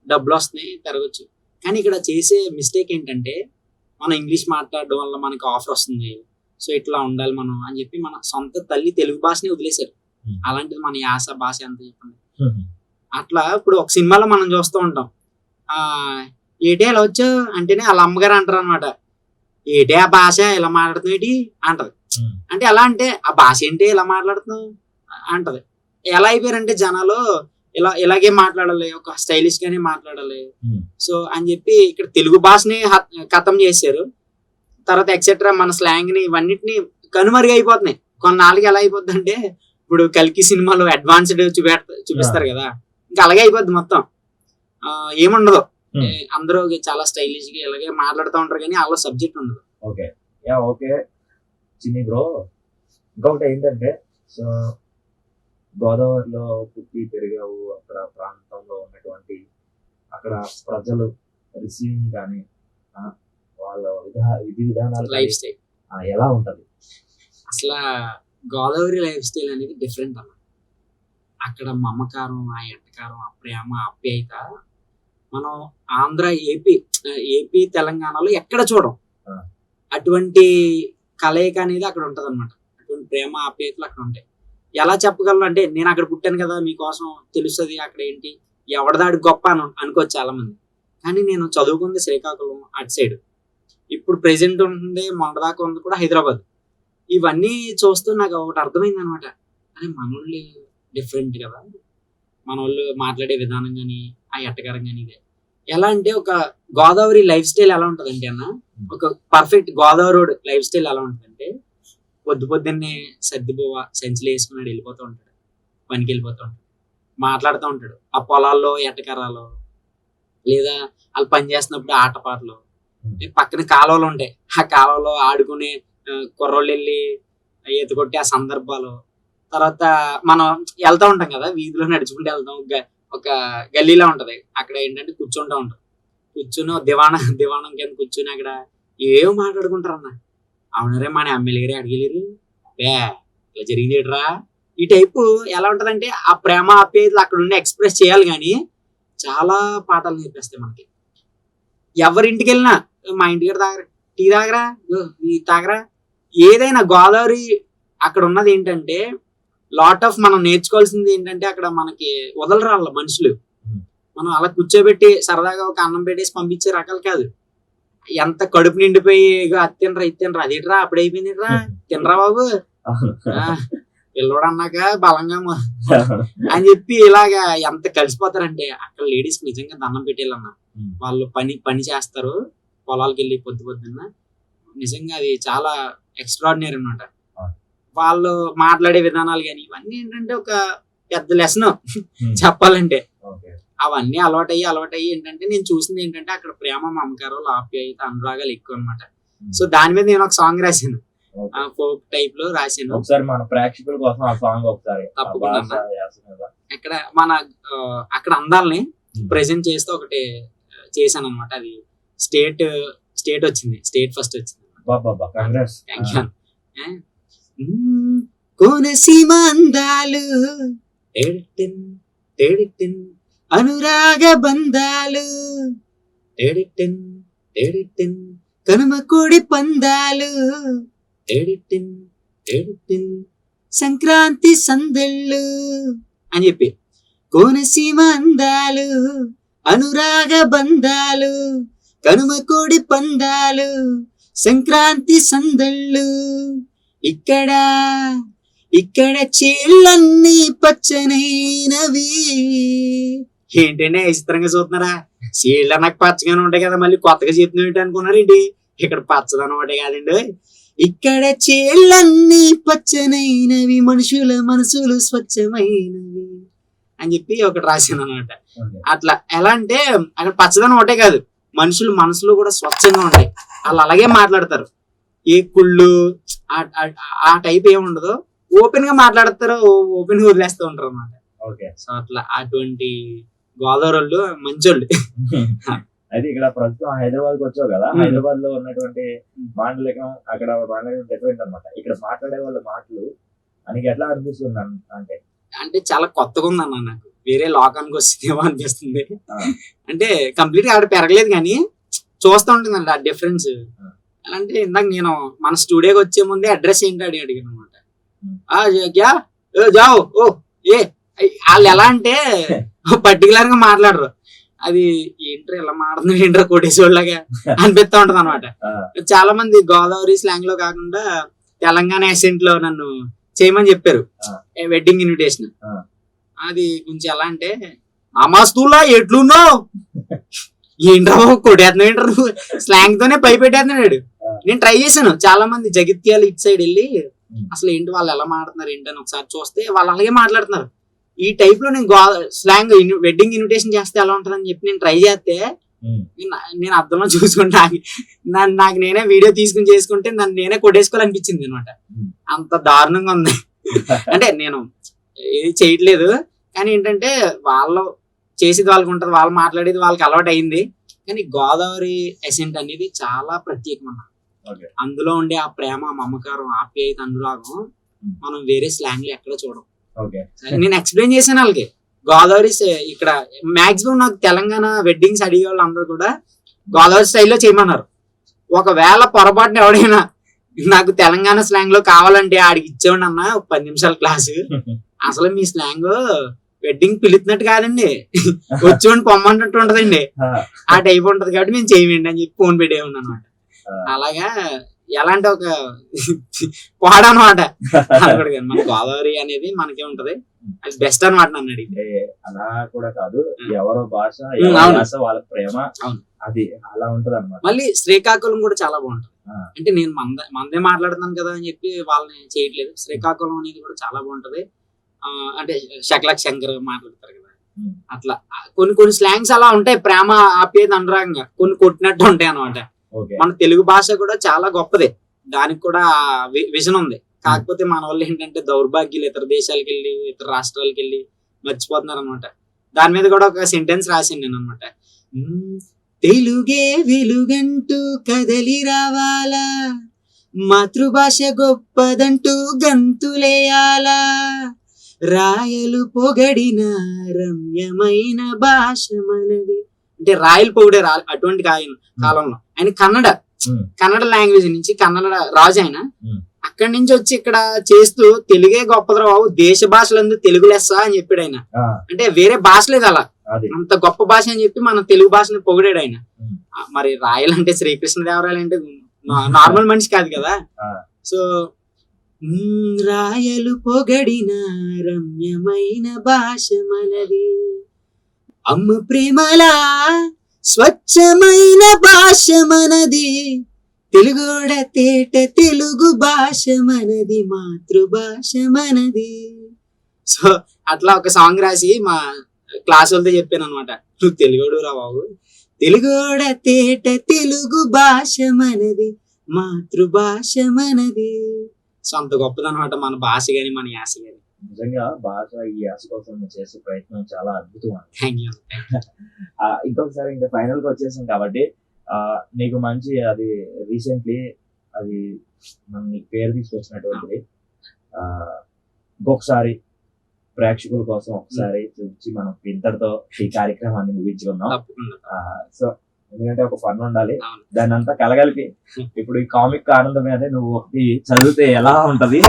డబ్బులు వస్తున్నాయి తిరగచ్చు, కానీ ఇక్కడ చేసే మిస్టేక్ ఏంటంటే మనం ఇంగ్లీష్ మాట్లాడడం వల్ల మనకి ఆఫర్ వస్తుంది, సో ఇట్లా ఉండాలి మనం అని చెప్పి మన సొంత తల్లి తెలుగు భాషని వదిలేశారు. అలాంటిది మన యాస భాష ఎంత చెప్పండి. అట్లా ఇప్పుడు ఒక సినిమాలో మనం చూస్తూ ఉంటాం, ఏటే ఎలా వచ్చావు అంటేనే వాళ్ళ అమ్మగారు అంటారు అనమాట, ఏటే ఆ భాష ఇలా మాట్లాడుతున్నావు అంటది. అంటే ఎలా అంటే ఆ భాష ఏంటి ఇలా మాట్లాడుతున్నావు అంటది. ఎలా అయిపోయారంటే జనాలు ఇలాగే మాట్లాడాలి, ఒక స్టైలిష్ గానే మాట్లాడాలి, సో అని చెప్పి ఇక్కడ తెలుగు భాషని ఖతం చేశారు. తర్వాత ఎక్సెట్రా మన స్లాంగ్ ని ఇవన్నిటిని కనుమరుగు అయిపోతున్నాయి. కొన్నాళ్ళకి ఎలా అయిపోద్ది అంటే ఇప్పుడు కల్కి సినిమాలో అడ్వాన్స్డ్ చూపిస్తారు కదా, ఇంకా అలాగే అయిపోద్ది మొత్తం. ఏముండదు, అందరూ చాలా స్టైలిష్ గా ఇలాగే మాట్లాడుతూ ఉంటారు కానీ అలా సబ్జెక్ట్ ఉండదు. ఓకే చిన్ని బ్రో, ఇంకొకటి ఏంటంటే సో గోదావరిలో పుట్టి పెరిగావు, అక్కడ ప్రాంతంలో ఉన్నటువంటి అక్కడ ప్రజలు రిసీవింగ్ కానీ వాళ్ళ విధి విధానాలు లైఫ్ స్టైల్ ఎలా ఉంటది? అసలు గోదావరి లైఫ్ స్టైల్ అనేది డిఫరెంట్ అన్న. అక్కడ మమకారం, ఆ ఎట్టకారం, ఆ ప్రేమ, ఆప్యాయత మనం ఆంధ్ర, ఏపీ తెలంగాణలో ఎక్కడ చూడం. అటువంటి కలయిక అనేది అక్కడ ఉంటది అనమాట. అటువంటి ప్రేమ ఆప్యాయతలు అక్కడ ఉంటాయి. ఎలా చెప్పగలను అంటే, నేను అక్కడ పుట్టాను కదా, మీకోసం తెలుస్తుంది అక్కడ ఏంటి, ఎవరిదాడి గొప్ప అనుకోవచ్చు చాలా మంది. కానీ నేను చదువుకుంది శ్రీకాకుళం అటు సైడ్, ఇప్పుడు ప్రెసెంట్ ఉంటుంది మొన్నదాకా ఉంది కూడా హైదరాబాద్. ఇవన్నీ చూస్తూ నాకు ఒకటి అర్థమైంది అనమాట. అరే మనోళ్ళు డిఫరెంట్ కదా, మనోళ్ళు మాట్లాడే విధానం కానీ ఆ ఎట్టకారం కానీ ఇదే. ఎలా అంటే ఒక గోదావరి లైఫ్ స్టైల్ ఎలా ఉంటదంటే అన్న, ఒక perfect Godavari road life style ఎలా ఉంటదంటే, పొద్దున్నే సర్దిపోవ సంచులు వేసుకున్నాడు వెళ్ళిపోతూ ఉంటాడు, పనికి వెళ్ళిపోతూ ఉంటాడు, మాట్లాడుతూ ఉంటాడు. ఆ పొలాల్లో ఎట్టకారాలు, లేదా వాళ్ళు పని చేస్తున్నప్పుడు ఆటపాటలు, పక్కన కాలువలు ఉంటాయి, ఆ కాలువలో ఆడుకునే కుర్రోళ్ళు వెళ్ళి ఈత కొట్టి ఆ సందర్భాలు. తర్వాత మనం వెళ్తా ఉంటాం కదా, వీధిలో నడుచుకుంటూ వెళ్తాం, ఒక గల్లీలా ఉంటది, అక్కడ ఏంటంటే కూర్చుంటా ఉంటాం, కూర్చుని దివాణం కింద కూర్చుని అక్కడ ఏమో మాట్లాడుకుంటారు అన్న. అవునరే మన ఎమ్మెల్యే గారు అడిగలేరు బే ఇలా జరిగిందేట్రా, ఈ టైపు ఎలా ఉంటదంటే ఆ ప్రేమ ఆప్యాయతలు అక్కడ ఉండి ఎక్స్ప్రెస్ చేయాలి. కానీ చాలా పాఠాలు నేర్పిస్తాయి మనకి. ఎవరింటికి వెళ్ళినా, మా ఇంటికి తాగరా, టీ తాగరా, ఈ తాగరా, ఏదైనా గోదావరి అక్కడ ఉన్నది ఏంటంటే లాట్ ఆఫ్ మనం నేర్చుకోవాల్సింది ఏంటంటే, అక్కడ మనకి వదలరాళ్ళ మనుషులు. మనం అలా కూర్చోబెట్టి సరదాగా ఒక అన్నం పెట్టేసి పంపించే రకాలు కాదు. ఎంత కడుపు నిండిపోయి అది తినరా ఇది తినరా, అదేట్రా అప్పుడు అయిపోయిందిరా, తినరా బాబు పిల్లోడు అన్నాక బలంగా అని చెప్పి ఇలాగా ఎంత కలిసిపోతారంటే, అక్కడ లేడీస్ కి నిజంగా దండం పెట్టేయాలన్న. వాళ్ళు పని చేస్తారు పొలాలకు వెళ్ళి పొద్దున్న, నిజంగా అది చాలా ఎక్స్ట్రాడినరీ అన్నమాట. వాళ్ళు మాట్లాడే విధానాలు కానీ ఇవన్నీ ఏంటంటే ఒక పెద్ద లెసన్ చెప్పాలంటే. అవన్నీ అలవాటయ్యి ఏంటంటే, నేను చూసింది ఏంటంటే అక్కడ ప్రేమ, మమకారాలు, ఆప్యాయత, అనురాగాలు ఎక్కువ అనమాట. సో దాని మీద నేను ఒక సాంగ్ రాశాను, ఫోక్ టైప్ లో రాశాను. ఒకసారి మన ప్రేక్షకుల కోసం ఆ సాంగ్ ఒకసారి తప్పకుండా ఇక్కడ మన అక్కడ అందాలని ప్రెజెంట్ చేస్తూ ఒకటి చేశాను అనమాట. అది స్టేట్ వచ్చింది, స్టేట్ ఫస్ట్ వచ్చింది. కోనసీమ అందాలు అనురాగ బంధాలు కనుమ కోడి పందాలు సంక్రాంతి సందళ్ళు అని చెప్పి, కోనసీమ అందాలు అనురాగ బంధాలు కనుమ కోడి పందాలు సంక్రాంతి సందళ్ళు, ఇక్కడ చేళ్ళన్నీ పచ్చనైనవి. ఏంటంటే విచిత్రంగా చూస్తున్నారా, చీళ్ళ నాకు పచ్చగానే ఉంటాయి కదా, మళ్ళీ కొత్తగా చెప్తున్నా అనుకున్నారేంటి, ఇక్కడ పచ్చదనం ఒకటే కాదండి, ఇక్కడ చేళ్ళన్నీ పచ్చనైనవి మనుషుల మనసులు స్వచ్ఛమైనవి అని చెప్పి ఒకటి రాశాను అనమాట. అట్లా ఎలా అంటే అక్కడ పచ్చదనం ఒకటే కాదు, మనుషులు మనసులు కూడా స్వచ్ఛంగా ఉంటాయి. వాళ్ళు అలాగే మాట్లాడతారు, ఏ కుళ్ళు ఆ టైప్ ఏమి ఉండదు, ఓపెన్ గా మాట్లాడతారు, ఓపెన్ గా వదిలేస్తూ ఉంటారు అనమాట. సో అట్లా అటువంటి గోదావరి వాళ్ళు మంచోళ్ళు. అయితే ఇక్కడ ప్రస్తుతం హైదరాబాద్ కి వచ్చావు కదా, హైదరాబాద్ లో ఉన్నటువంటి మాండలికం అక్కడ మాండలికం డిఫరెంట్ అనమాట. ఇక్కడ మాట్లాడే వాళ్ళ మాటలు అని ఎట్లా అనిపిస్తుంది అంటే చాలా కొత్తగా ఉందన్న, నాకు వేరే లోకానికి వస్తుందేమో అనిపిస్తుంది. అంటే కంప్లీట్ గా ఆవిడ పెరగలేదు కానీ చూస్తూ ఉంటుందండి ఆ డిఫరెన్స్. ఎలా అంటే ఇందాక నేను మన స్టూడియోకి వచ్చే ముందే అడ్రస్ ఏంటి అడిగాను అనమాట. జాओ ఓ ఏ వాళ్ళు ఎలా అంటే పర్టికులర్ గా మాట్లాడరు, అది ఏంట్రా ఇలా మాట్లాడుతున్నారు ఏంట్రా కోటేశ్వర్లాగా అనిపిస్తా ఉంటది అనమాట. చాలా మంది గోదావరి స్లాంగ్ లో కాకుండా తెలంగాణ యాసెంట్ లో నన్ను చేయమని చెప్పారు వెడ్డింగ్ ఇన్విటేషన్. అది కొంచెం ఎలా అంటే, అమాస్తులా ఎట్లున్నావు ఏంట్రా బాబు కొట్టేస్తున్నావు ఏంట్రా నువ్వు, స్లాంగ్ తోనే పై పెట్టేస్తున్నాడు. నేను ట్రై చేశాను, చాలా మంది జగిత్యాల ఇటు సైడ్ వెళ్ళి అసలు ఏంటి వాళ్ళు ఎలా మాట్లాడుతున్నారు ఏంటని ఒకసారి చూస్తే వాళ్ళు అలాగే మాట్లాడుతున్నారు. ఈ టైప్ లో నేను స్లాంగ్ వెడ్డింగ్ ఇన్విటేషన్ చేస్తే ఎలా ఉంటుందని చెప్పి నేను ట్రై చేస్తే, నేను అర్థంలో చూసుకుంటే నాకు నేనే వీడియో తీసుకుని చేసుకుంటే నన్ను నేనే కొట్టేసుకోవాలనిపించింది అనమాట. అంత దారుణంగా ఉంది. అంటే నేను ఏది చేయట్లేదు కానీ ఏంటంటే వాళ్ళు చేసేది వాళ్ళకి ఉంటది, వాళ్ళు మాట్లాడేది వాళ్ళకి అలవాటు అయింది. కానీ గోదావరి ఎసెంట్ అనేది చాలా ప్రత్యేకం. అందులో ఉండే ఆ ప్రేమ, మమకారం, ఆప్యాయత, అనురాగం మనం వేరే స్లాంగ్ లో ఎక్కడ చూడం. ఓకే. నేను ఎక్స్ప్లెయిన్ చేశాను వాళ్ళకి. గోదావరి ఇక్కడ మాక్సిమం నాకు తెలంగాణ వెడ్డింగ్స్ అడిగే వాళ్ళు అందరూ కూడా గోదావరి స్టైల్లో చేయమన్నారు. ఒకవేళ పొరపాటున ఎవడైనా నాకు తెలంగాణ స్లాంగ్ లో కావాలంటే ఆడికి ఇచ్చేవాడి అన్న ఒక 10 నిమిషాల క్లాసు. అసలు మీ స్లాంగ్ వెడ్డింగ్ పిలుతున్నట్టు కాదండి, వచ్చేవాడిని పొమ్మంటట్టు ఉంటదండి, ఆ టైప్ ఉంటది కాబట్టి మేము చేయమండి అని చెప్పి ఫోన్ పెట్టేవాడి అనమాట. అలాగా ఎలాంటి ఒక పాడనమాట. మన గోదావరి అనేది మనకే ఉంటది, అది బెస్ట్ అనమాట. నన్ను అడిగితే అలా కూడా కాదు, ఎవరో భాష వాళ్ళ ప్రేమ అది అలా ఉంటది అనమాట. మళ్ళీ శ్రీకాకుళం కూడా చాలా బాగుంటది. అంటే నేను మందే మాట్లాడుతున్నాను కదా అని చెప్పి వాళ్ళని చేయట్లేదు. శ్రీకాకుళం అనేది కూడా చాలా బాగుంటది. అంటే శకలక్ శంకర్ మాట్లాడతారు కదా, అట్లా కొన్ని స్లాంగ్స్ అలా ఉంటాయి, ప్రేమ ఆప్యాయత అనురాగంగా కొన్ని కొట్టినట్టు ఉంటాయి అనమాట. మన తెలుగు భాష కూడా చాలా గొప్పదే, దానికి కూడా విజన్ ఉంది. కాకపోతే మన వాళ్ళు ఏంటంటే దౌర్భాగ్యులు ఇతర దేశాలకు వెళ్ళి ఇతర రాష్ట్రాలకు వెళ్ళి మర్చిపోతున్నారు అనమాట. దాని మీద కూడా ఒక సెంటెన్స్ రాసింది నేను అనమాట. తెలుగే వెలుగంటూ కదలి రావాలా, మాతృభాష గొప్పదంటూ గంతులేయాలా, రాయలు పొగడిన రమ్యమైన భాష మనది. అంటే రాయలు పొగిడే అటువంటి కాలంలో ఆయన కన్నడ లాంగ్వేజ్ నుంచి, కన్నడ రాజు ఆయన, అక్కడి నుంచి వచ్చి ఇక్కడ చేస్తూ తెలుగే గొప్పదిరా బాబు, దేశ భాషలందు తెలుగు లెస్స అని చెప్పాడు ఆయన. అంటే వేరే భాష లేదు అలా, అంత గొప్ప భాష అని చెప్పి మన తెలుగు భాషని పొగిడాడు ఆయన. మరి రాయలు అంటే శ్రీకృష్ణదేవరాయలు అంటే నార్మల్ మనిషి కాదు కదా. సో రాయలు పొగడిన రమ్యమైన భాష మనది, అమ్మ ప్రేమలా స్వచ్ఛమైన భాష మనది, తెలుగోడ తేట తెలుగు భాష మనది, మాతృభాష మనది. సో అట్లా ఒక సాంగ్ రాసి మా క్లాస్ వాళ్ళతో చెప్పాను అనమాట. నువ్వు తెలుగోడు రా బాబు, తెలుగోడ తేట తెలుగు భాష మనది, మాతృభాష మనది. సో అంత గొప్పదనమాట మన భాష గాని మన యాస గాని. నిజంగా భాష ఈ యాస కోసం చేసే ప్రయత్నం చాలా అద్భుతం. ఇంకొకసారి ఇంకా ఫైనల్ గా వచ్చేసాం కాబట్టి నీకు మంచి అది రీసెంట్లీ అది నీకు పేరు తీసుకొచ్చినటువంటిది, ఇంకొకసారి ప్రేక్షకుల కోసం ఒకసారి చూపించి మనం ఇంతటితో ఈ కార్యక్రమాన్ని ముగించుకుందాం. సో ఎందుకంటే ఒక ఫన్ ఉండాలి, దాన్ని అంతా కలగలిపి ఇప్పుడు ఈ కామిక్ ఆనందం మీద నువ్వు ఒకటి చదివితే ఎలా ఉంటది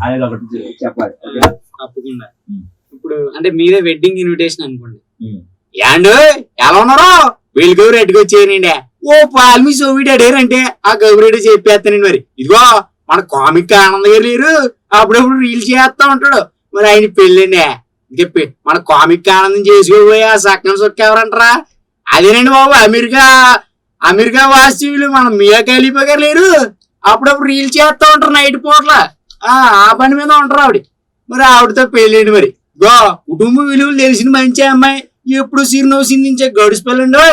అనేది ఒకటి చెప్పాలి. తప్పకుండా. ఇప్పుడు అంటే మీరే వెడ్డింగ్ ఇన్విటేషన్ అనుకోండి, యాండ్ ఎలా ఉన్నారో వీళ్ళు గౌరెడ్డికి వచ్చేయనండి, ఓ పాల్మి సోవిడాడంటే ఆ గౌరెడ్డి చెప్పేస్తానండి. మరి ఇదిగో మన కామిక్ ఆనంద్ గారు లేరు, అప్పుడప్పుడు రీల్స్ చేస్తా ఉంటాడు, మరి ఆయన పెళ్ళండి చెప్పి మన కామిక్ ఆనందం చేసుకోబోయే సక్కన సొక్క ఎవరంటారా, అదేనండి బాబు అమెరికా వాస్తవ్యులు మన మియా ఖలీఫా గారు లేరు, అప్పుడప్పుడు రీల్స్ చేస్తా ఉంటారు నైట్ పూట్ల, ఆ పని మీద ఉంటారు ఆవిడ. మరి ఆవిడతో పెళ్ళండి. మరి గో కుటుంబ విలువలు తెలిసిన మంచి అమ్మాయి, ఎప్పుడు సిరినో సిందించే గడుసు పిల్లండి,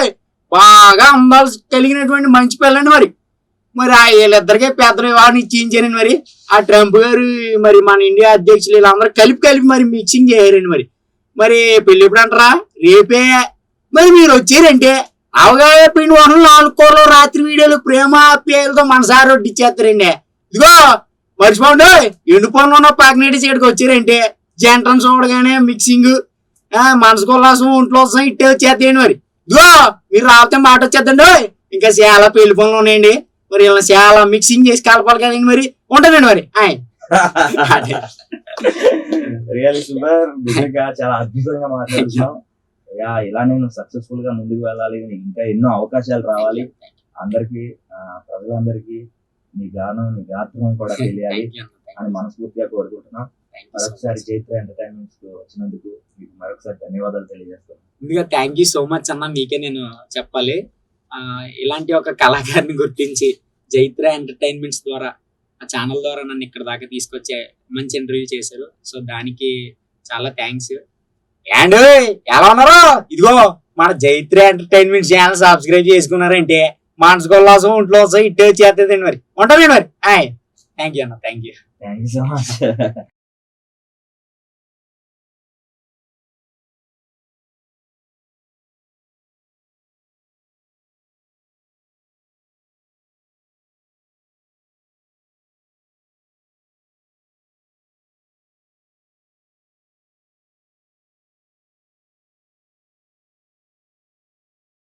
బాగా అందాలు కలిగినటువంటి మంచి పిల్లండి. మరి ఆ వీళ్ళిద్దరికే పెద్ద వివాహం ఇచ్చించారండి. మరి ఆ ట్రంప్ గారు మరి మన ఇండియా అధ్యక్షులు వీళ్ళందరూ కలిపి మరి మిక్సింగ్ చేయారండి. మరి పెళ్లి ఎప్పుడు అంటారా, రేపే. మరి మీరు వచ్చారంటే అవగాహన పిండి వనలు 4 కూరలు రాత్రి వీడియోలు ప్రేమ ఆప్యాయాలతో మనసారి రొట్టి ఇచ్చేస్తారండి. ఇదిగో మర్చిపోండి, ఎండు పనులు ఉన్న పాకినేటి సైడ్కి వచ్చారంటే జంటను చూడగానే మిక్సింగ్, మనసు కొల్లాసం ఒంట్లో వస్తాం ఇట్టే వచ్చేస్తాయండి. మరి ఇదిగో మీరు రాకపోతే మాట వచ్చేద్దండి, ఇంకా చాలా పెళ్లి పనులు ఉన్నాయండి, మరి ఇలా చాలా మిక్సింగ్ చేసి కలపాలి కదండి. మరి ఉంటుందండి. మరి రియల్ సూపర్, నిజంగా చాలా అద్భుతంగా మాట్లాడుతున్నాం. ఇలా నేను సక్సెస్ఫుల్ గా ముందుకు వెళ్ళాలి, ఇంకా ఎన్నో అవకాశాలు రావాలి, అందరికి ప్రజలందరికీ నీ గానం నీ గాత్రం కూడా తెలియాలి అని మనస్ఫూర్తిగా కోరుకుంటున్నాం. మరొకసారి చైత్ర ఎంటర్టైన్మెంట్స్ వచ్చినందుకు మీకు మరొకసారి ధన్యవాదాలు తెలియజేస్తాను. ముందుగా థ్యాంక్ యూ సో మచ్ అన్న, మీకే నేను చెప్పాలి. ఇలాంటి ఒక కళాకారిని గుర్తించి చైత్ర ఎంటర్టైన్మెంట్స్ ద్వారా ఆ ఛానల్ ద్వారా నన్ను ఇక్కడ దాకా తీసుకొచ్చే మంచి ఇంటర్వ్యూ చేశారు. సో దానికి చాలా థ్యాంక్స్. అండ్ ఎలా ఉన్నారో, ఇదిగో మన చైత్ర ఎంటర్టైన్మెంట్ ఛానల్ సబ్స్క్రైబ్ చేసుకున్నారంటే మనసు కొల్లాసం ఒంట్లో వస్తాయి ఇట్టే వచ్చేస్తుందండి. మరి ఉంటానండి. మరి థ్యాంక్ యూ అన్న, థ్యాంక్ యూ సో మచ్.